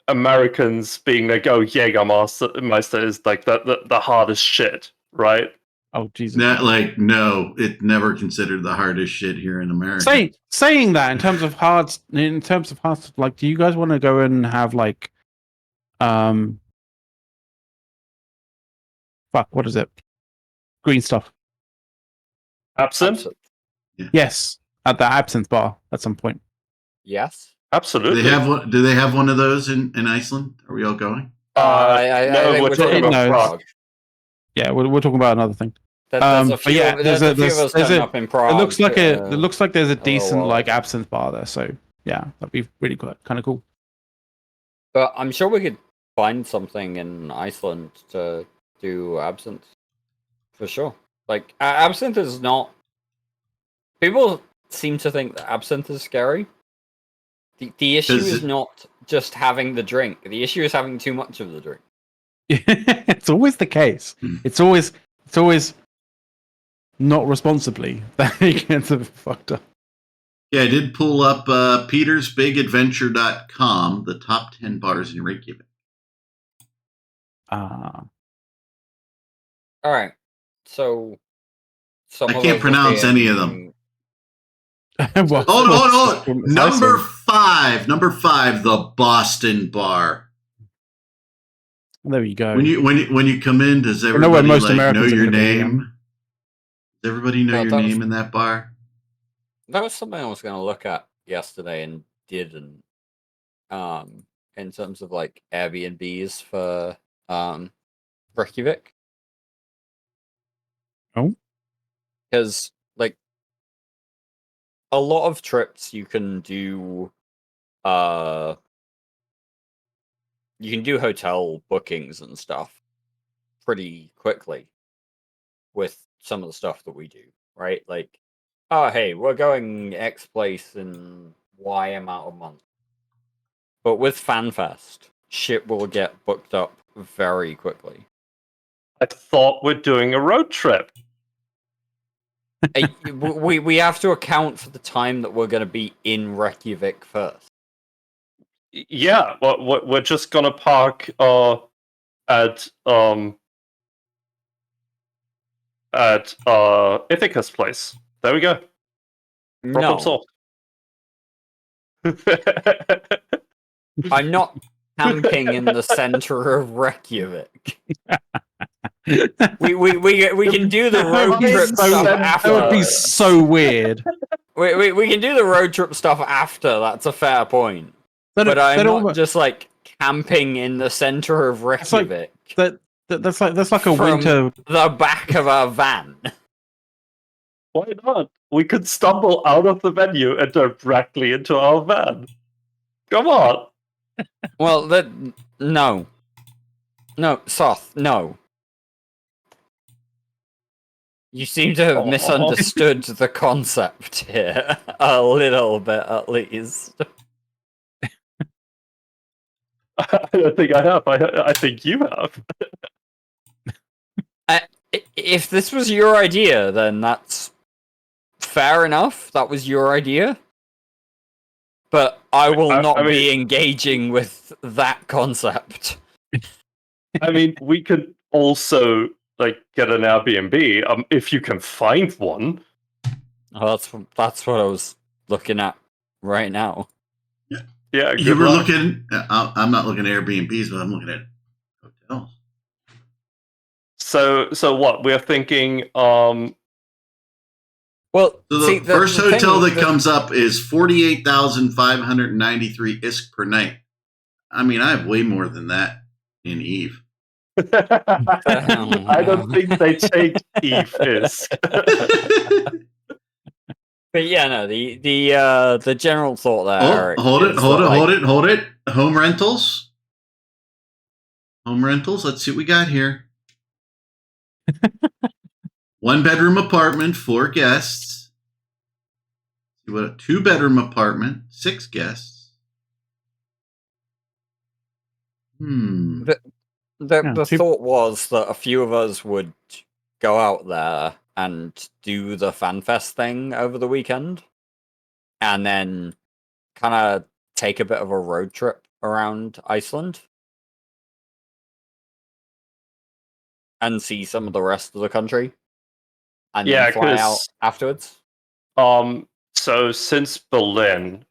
Americans being like, oh, Jägermeister is like the hardest shit, right? Oh Jesus! No, it never considered the hardest shit here in America. Saying that in terms of hard, like, do you guys want to go and have like, fuck, what is it? Green stuff. Absinthe? Yes, at the absinthe bar at some point. Yes. Do Absolutely. they have one? Do they have one of those in Iceland? Are we all going? I no, think we're talking about no, Prague. Yeah, we're talking about another thing. There's a but few, yeah, there's a few of us turning up in Prague. It looks like it looks like there's a little decent while like ago. absinthe bar there. So yeah, that'd be really kind of cool. But I'm sure we could find something in Iceland to do absinthe. For sure. Like, absinthe is not... People seem to think that absinthe is scary. The issue is not just having the drink. The issue is having too much of the drink. It's always the case. It's always not responsibly that it gets a bit fucked up. Yeah, I did pull up petersbigadventure.com, the top 10 bars in Reykjavik. Alright. So... I can't pronounce any of them. Well, Hold on. it's Number Iceland. 5, the Boston Bar. There you go. When you come in, does know where everybody most know Americans are your gonna be, name? Does everybody know Well, your that was- name in that bar? That was something I was going to look at yesterday and didn't. In terms of like Airbnbs for Reykjavik. Oh? Because like a lot of trips you can do hotel bookings and stuff pretty quickly with some of the stuff that we do, right? Like, oh hey, we're going X place in Y amount of months. But with FanFest, shit will get booked up very quickly. I thought we're doing a road trip. We have to account for the time that we're going to be in Reykjavik first. Yeah, we're just gonna park at at Ithaca's place. There we go. Problem No, solved. I'm not camping in the center of Reykjavik. We can do the That road would be trip so- stuff that would after. be so weird. We can do the road trip stuff after. That's a fair point. But I'm That not almo- just like camping in the center of It's like- Reykjavik that's like a From- winter. the back of a van. Why not? We could stumble out of the venue and directly into our van. Come on. Well, no, Soth, no. You seem to have Oh. misunderstood the concept here a little bit, at least. I don't think I have. I think you have. If this was your idea, then that's fair enough. That was your idea. But I will I not mean- be engaging with that concept. I mean, we could also get an Airbnb if you can find one. Oh, that's what I was looking at right now. Yeah, You good were luck. looking. I'm not looking at Airbnbs, but I'm looking at hotels. So what? We're thinking. Well, So the see, first the hotel thing that comes up is 48,593 ISK per night. I mean, I have way more than that in Eve. I don't think they take ETH. But yeah, no, the general thought there. Eric, hold is that, it. Home rentals. Let's see what we got here. 1-bedroom apartment, 4 guests. See what? 2-bedroom apartment, 6 guests. The Yeah, thought was that a few of us would go out there and do the FanFest thing over the weekend, and then kind of take a bit of a road trip around Iceland and see some of the rest of the country, and Yeah, then fly 'cause, out afterwards. So since Berlin,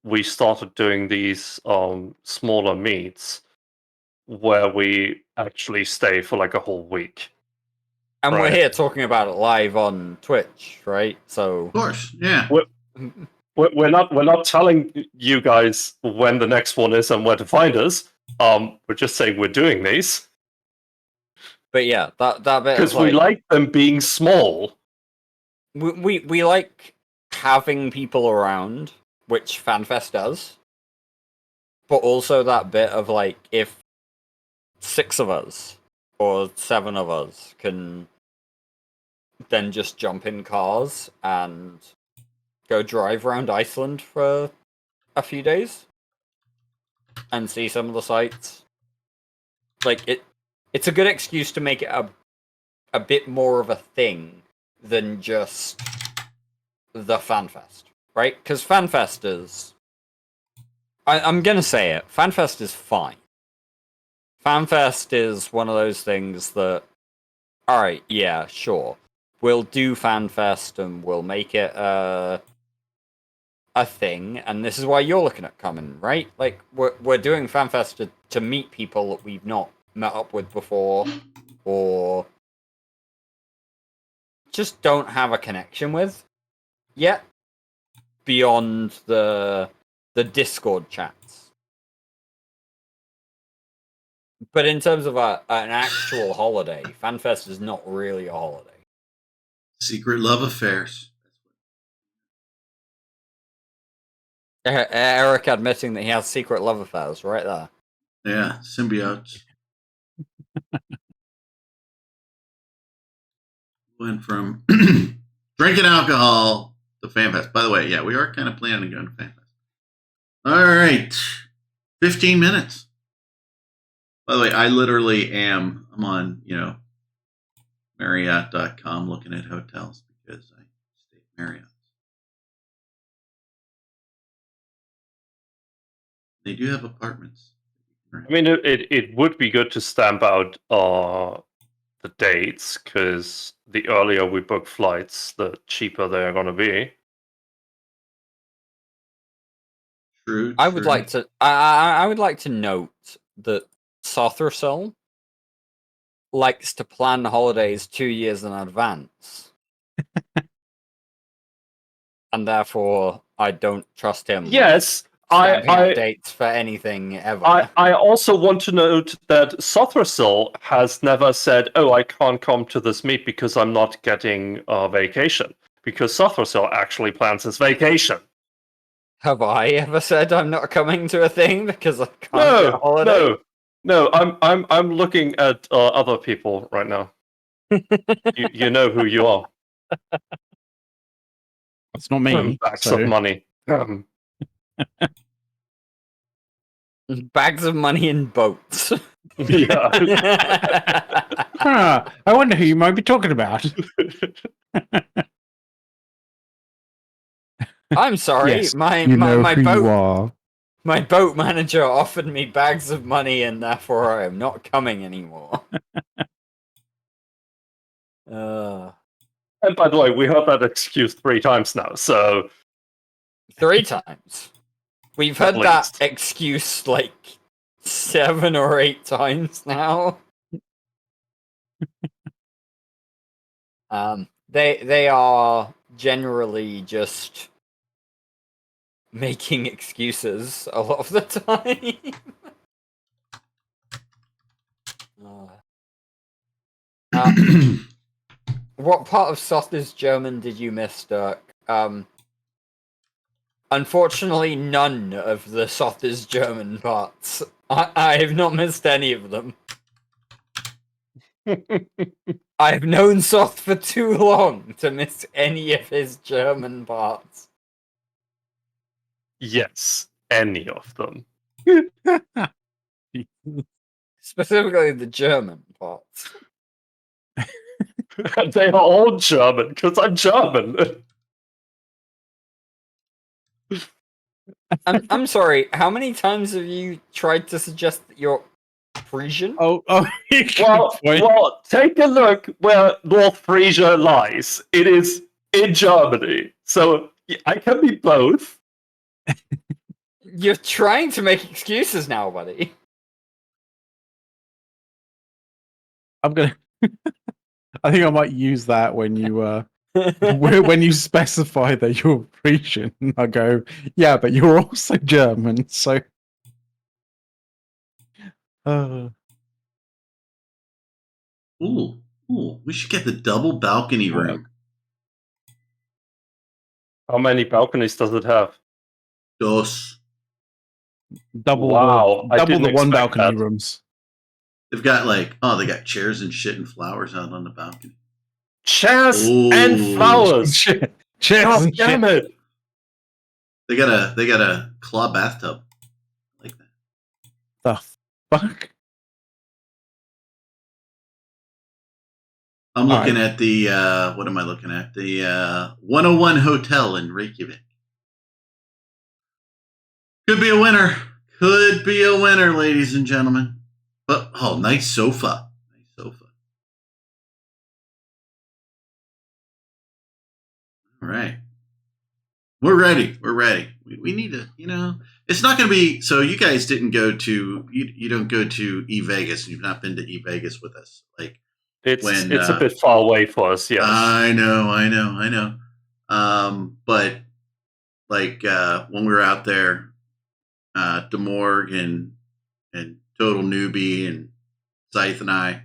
we started doing these smaller meets where we actually stay for like a whole week. And we're Right. here talking about it live on Twitch, right? So Of course, yeah. We're not telling you guys when the next one is and where to find us. We're just saying we're doing these but yeah, that bit because of we like them being small. we like having people around, which FanFest does, but also that bit of like if 6 of us or 7 of us can then just jump in cars and go drive around Iceland for a few days and see some of the sights. Like it's a good excuse to make it a bit more of a thing than just the FanFest, right? Because FanFest is... I'm gonna say it. FanFest is fine. FanFest is one of those things that... Alright, yeah, sure. We'll do FanFest and we'll make it a thing, and this is why you're looking at coming, right? Like, we're doing FanFest to meet people that we've not met up with before, or just don't have a connection with yet, beyond the Discord chats. But in terms of an actual holiday, FanFest is not really a holiday. Secret love affairs. Eric admitting that he has secret love affairs right there. Yeah, symbiotes. Went from drinking alcohol to FanFest. By the way, yeah, we are kind of planning on going to FanFest. All right. 15 minutes. By the way, I literally I'm on, Marriott.com looking at hotels because I stay at Marriott. They do have apartments. I mean, it would be good to stamp out the dates, because the earlier we book flights, the cheaper they're going to be. True. I would like to. I would like to note that Sothrasol likes to plan holidays 2 years in advance, and therefore I don't trust him. Yes, Stamping out dates for anything ever. I also want to note that Sothrasol has never said, "Oh, I can't come to this meet because I'm not getting a vacation." Because Sothrasol actually plans his vacation. Have I ever said I'm not coming to a thing because I can't get a holiday? No. I'm looking at other people right now. you know who you are. It's not me. Bags So. of money. Bags of money in boats. Yeah. I wonder who you might be talking about. I'm sorry, Yes, my you know my who boat you are. my boat manager offered me bags of money, and therefore I am not coming anymore. And by the way, we heard that excuse 3 times now, so 3 times. We've At heard that least. excuse like 7 or 8 times now. They are generally just making excuses a lot of the time. What part of Soth's German did you miss, Dirk? Unfortunately, none of the Soth's German parts. I have not missed any of them. I have known Soth for too long to miss any of his German parts. Yes, any of them. Specifically the German parts. They are all German, because I'm German. I'm sorry, how many times have you tried to suggest that you're Frisian? Oh, well, take a look where North Frisia lies. It is in Germany. So I can be both. You're trying to make excuses now, buddy. I'm gonna. I think I might use that when you when you specify that you're Frisian. I go, yeah, but you're also German, so. Ooh, we should get the double balcony room. How many balconies does it have? Dos. Double Wow, I double didn't the one expect balcony that. rooms. They've got they got chairs and shit and flowers out on the balcony. Chairs Ooh. and flowers. Chairs God and damn shit. it. They got a claw bathtub. Like that. The fuck? I'm looking at the what am I looking at? The 101 Hotel in Reykjavik. Could be a winner. Could be a winner, ladies and gentlemen. But nice sofa. Nice sofa. All right. We're ready. We're ready. We need to, it's not going to be, so you guys didn't go to, you don't go to E-Vegas, and you've not been to E-Vegas with us. Like, it's a bit far away for us, yes. I know. But like, when we were out there, DeMorg and Total Newbie and Scythe and I,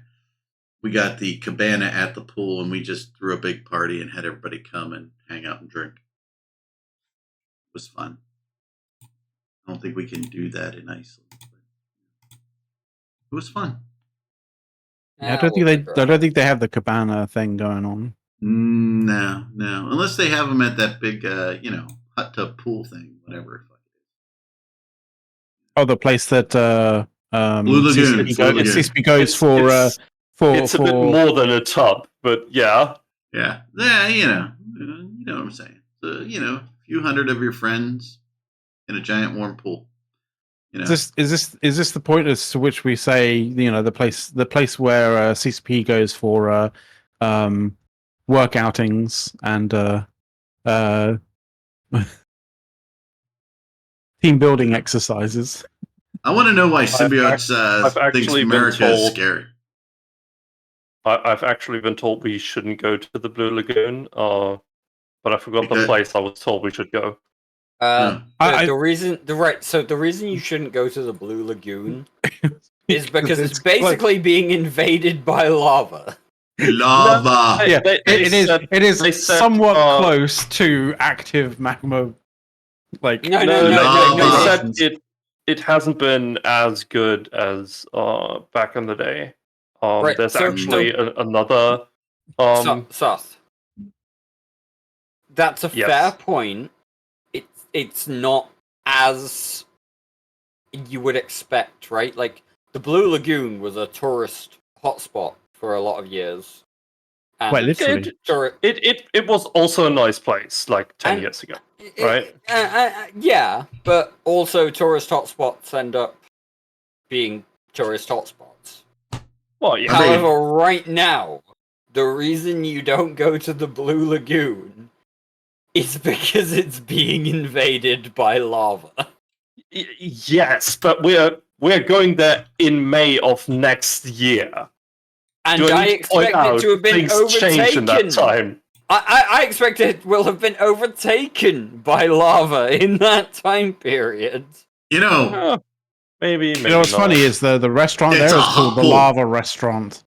we got the cabana at the pool, and we just threw a big party and had everybody come and hang out and drink. It was fun. I don't think we can do that in Iceland. But it was fun. Yeah, I don't think they have the cabana thing going on. No. Unless they have them at that big, hot tub pool thing, whatever. Oh, the place that Blue Lagoon. CCP goes for. It's a bit more than a tub, but yeah. Yeah, you know what I'm saying. So, a few hundred of your friends in a giant warm pool. You know, Is this the point as to which we say, you know, the place where CCP goes for work outings and team building exercises? I want to know why I've Symbiotes thinks actually been America is told- scary. I've actually been told we shouldn't go to the Blue Lagoon, but I forgot the Because- place I was told we should go. The reason you shouldn't go to the Blue Lagoon is because it's basically being invaded by lava. Lava. Yeah, They it they is said, somewhat close to active magma. Like No, no. They said it hasn't been as good as back in the day. Right, There's so- actually another. Seth. That's a Yes. fair point. It's not as you would expect, right? Like the Blue Lagoon was a tourist hotspot for a lot of years. And Quite literally. It was also a nice place like 10 And- years ago, right? Yeah, but also tourist hotspots end up being tourist hotspots. Well, yeah. However, right now, the reason you don't go to the Blue Lagoon is because it's being invaded by lava. Yes, but we're going there in May of next year. And Do I need to point expect it out to have been things change in that overtaken. time. I expect it will have been overtaken by lava in that time period. You know, Maybe. You know what's not. funny is the restaurant It's there a is called hot the pool. Lava Restaurant.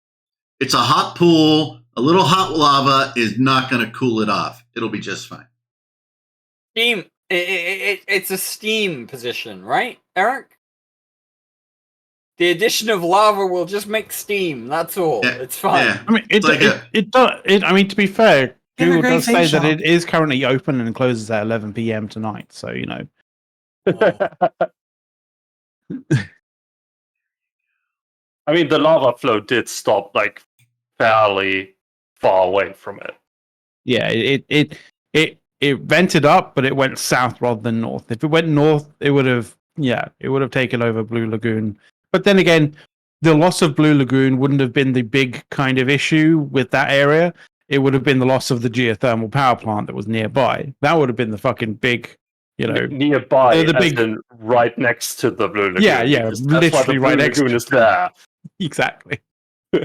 it's a hot pool. A little hot lava is not going to cool it off. It'll be just fine. Steam. It's a steam position, right, Eric? The addition of lava will just make steam. That's all. Yeah, It's fine. yeah. I mean, It's like it does. I mean, to be fair, In a Google great does say face that shop. it is currently open and closes at 11 p.m. tonight. So you know, I mean, the lava flow did stop like fairly far away from it. yeah, it vented up, but it went south rather than north. If it went north, it would have taken over Blue Lagoon. But then again, the loss of Blue Lagoon wouldn't have been the big kind of issue with that area. It would have been the loss of the geothermal power plant that was nearby. That would have been the fucking big, you know, Nearby, the as big- in right next to the Blue Lagoon. Yeah, because that's why the literally Blue right next Lagoon to is there. exactly.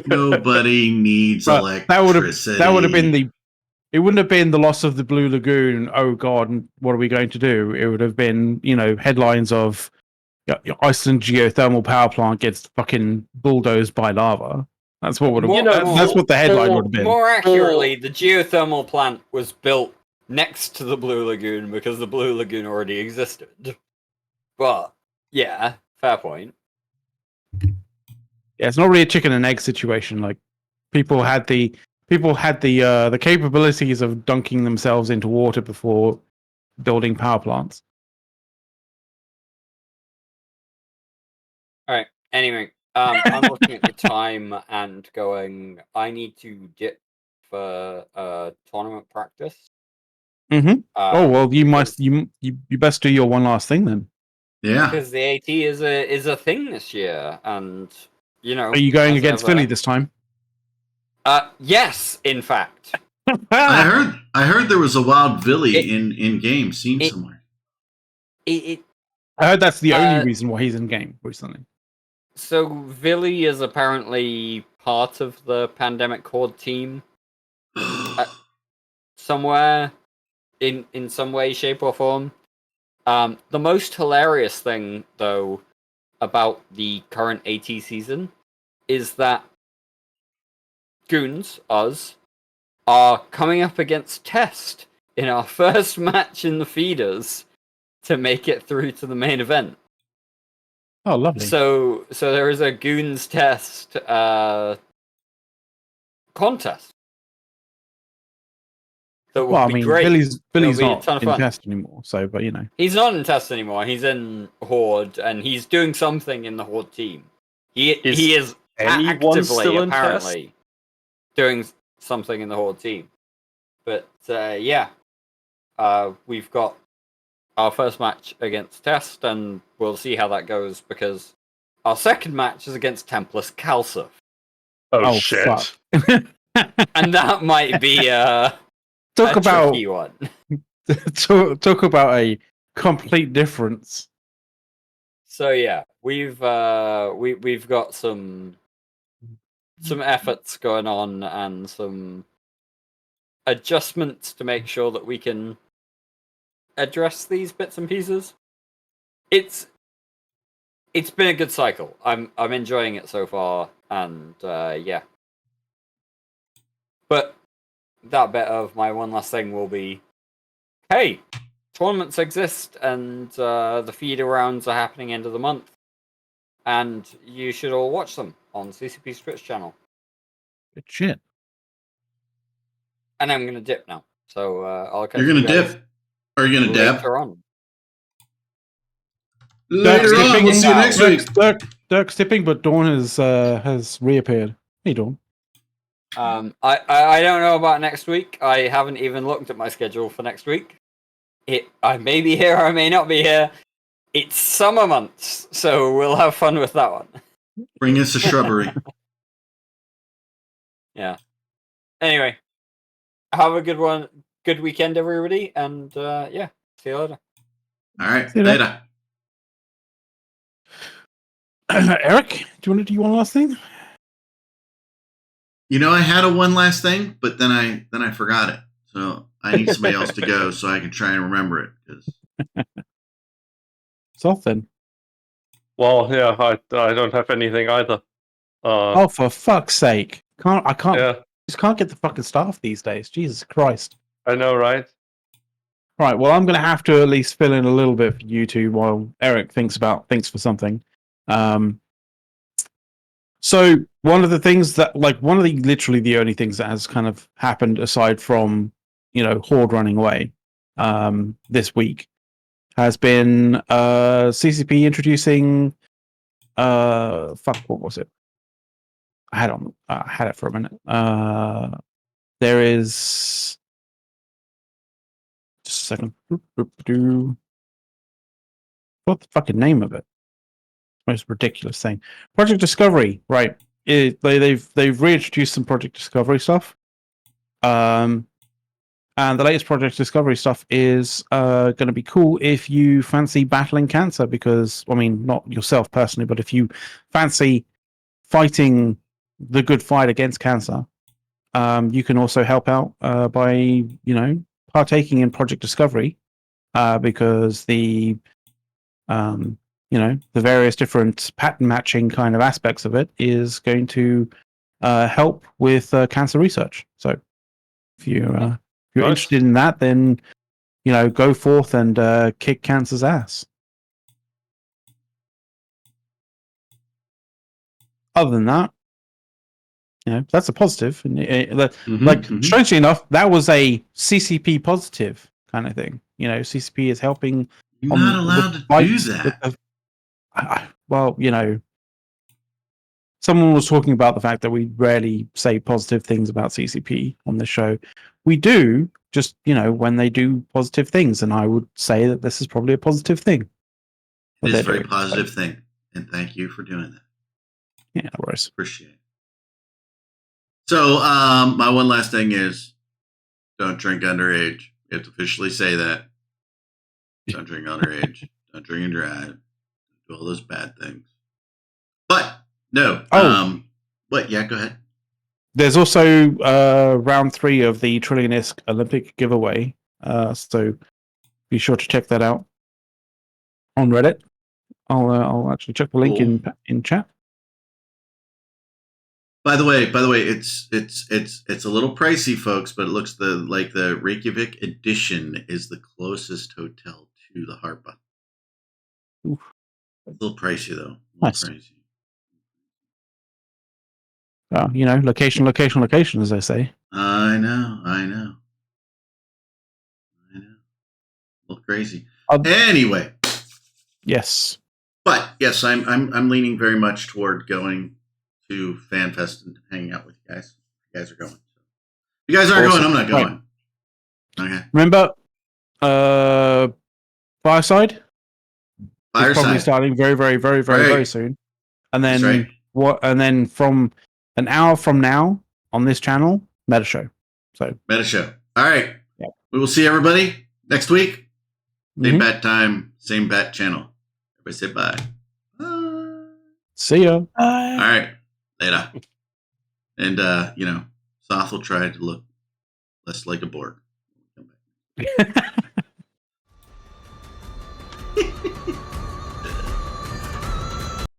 Nobody needs But electricity. that would have been the. It wouldn't have been the loss of the Blue Lagoon. Oh God, what are we going to do? It would have been, you know, headlines of Iceland geothermal power plant gets fucking bulldozed by lava. That's what would have. That's what the headline would have been. More accurately, the geothermal plant was built next to the Blue Lagoon because the Blue Lagoon already existed. But yeah, fair point. Yeah, it's not really a chicken and egg situation. Like people had the capabilities of dunking themselves into water before building power plants. Alright, anyway, I'm looking at the time and going, I need to dip for tournament practice. Mm-hmm. Oh well, you because- must you best do your one last thing then. Yeah. Because the AT is a thing this year, and you know. Are you going as against ever- Philly this time? Yes, in fact. I heard there was a wild Billy It- in game seen it- somewhere. I heard that's the only reason why he's in game recently. So Villy is apparently part of the Pandemic Horde team somewhere in some way, shape, or form. The most hilarious thing, though, about the current AT season is that Goons, us, are coming up against Test in our first match in the feeders to make it through to the main event. Oh, lovely. So there is a Goons Test contest. That will Well, I be mean, great. Billy's be a not ton of in fun. test anymore, so but you know. He's not in Test anymore. He's in Horde, and he's doing something in the Horde team. He is anyone actively still in apparently doing something in the Horde team. But yeah, we've got our first match against Test, and we'll see how that goes, because our second match is against Templar's Calcif. Oh shit. Fuck. And that might be a tricky one. talk about a complete difference. So yeah, we've got some efforts going on and some adjustments to make sure that we can address these bits and pieces. It's been a good cycle. I'm enjoying it so far, and yeah. But that bit of my one last thing will be, hey, tournaments exist, and the feeder rounds are happening end of the month, and you should all watch them on CCP's Twitch channel. Good shit. And I'm gonna dip now, so I'll catch You're you gonna guys dip? Are you gonna dab? later on. Later on, we'll see you next week. Dirk's tipping, but Dawn has reappeared. Hey, Dawn. I don't know about next week. I haven't even looked at my schedule for next week. I may be here, or I may not be here. It's summer months, so we'll have fun with that one. Bring us a shrubbery. Yeah. Anyway, have a good weekend, everybody, and yeah, see you later. All right, See you later. Eric, do you want one last thing? You know, I had a one last thing, but then I forgot it. So I need somebody else to go so I can try and remember it. So then. Well, yeah, I don't have anything either. Oh, for fuck's sake! I can't. Yeah, Just can't get the fucking staff these days. Jesus Christ! I know, right? Right. Well, I'm going to have to at least fill in a little bit for you two while Eric thinks for something. So one of the things that, literally the only things that has kind of happened aside from, Horde running away, this week, has been CCP introducing, what was it? I had it for a minute. There is, just a second. What the fucking name of it? Most ridiculous thing. Project Discovery, right? They've reintroduced some Project Discovery stuff. And the latest Project Discovery stuff is going to be cool if you fancy battling cancer, because, I mean, not yourself personally, but if you fancy fighting the good fight against cancer, you can also help out by, partaking in Project Discovery, because the various different pattern matching kind of aspects of it is going to help with cancer research. So if you're interested in that, then go forth and kick cancer's ass. Other than that, that's a positive. And strangely enough, that was a CCP positive kind of thing. CCP is helping. You're not allowed to do that. Well, someone was talking about the fact that we rarely say positive things about CCP on the show. We do, just, when they do positive things, and I would say that this is probably a positive thing. It is a very positive thing, and thank you for doing that. Yeah, no worries. Appreciate it. So, my one last thing is, don't drink underage. You have to officially say that. Don't drink underage. Don't drink and drive. Do all those bad things. But no. What? Yeah, go ahead. There's also round 3 of the Trillionisk Olympic giveaway. So be sure to check that out on Reddit. I'll actually check the link in chat. By the way, it's a little pricey, folks, but it looks like the Reykjavik edition is the closest hotel to the Harpa. Oof. A little pricey though. Nice. Pricey. Location, as they say. I know. A little crazy. Anyway. Yes. But yes, I'm leaning very much toward going to FanFest and hanging out with you guys. You guys are going. If you guys aren't going, I'm not going. Right. Okay. Remember, Fireside. It's probably Fireside. starting very soon. And That's then right. what? And then from an hour from now on this channel, Meta Show. So Meta Show. All right. Yeah. We will see everybody next week. Same Mhm. bat time, same bat channel. Everybody say bye. Bye. See ya. All right. Later. And Soth will try to look less like a Borg.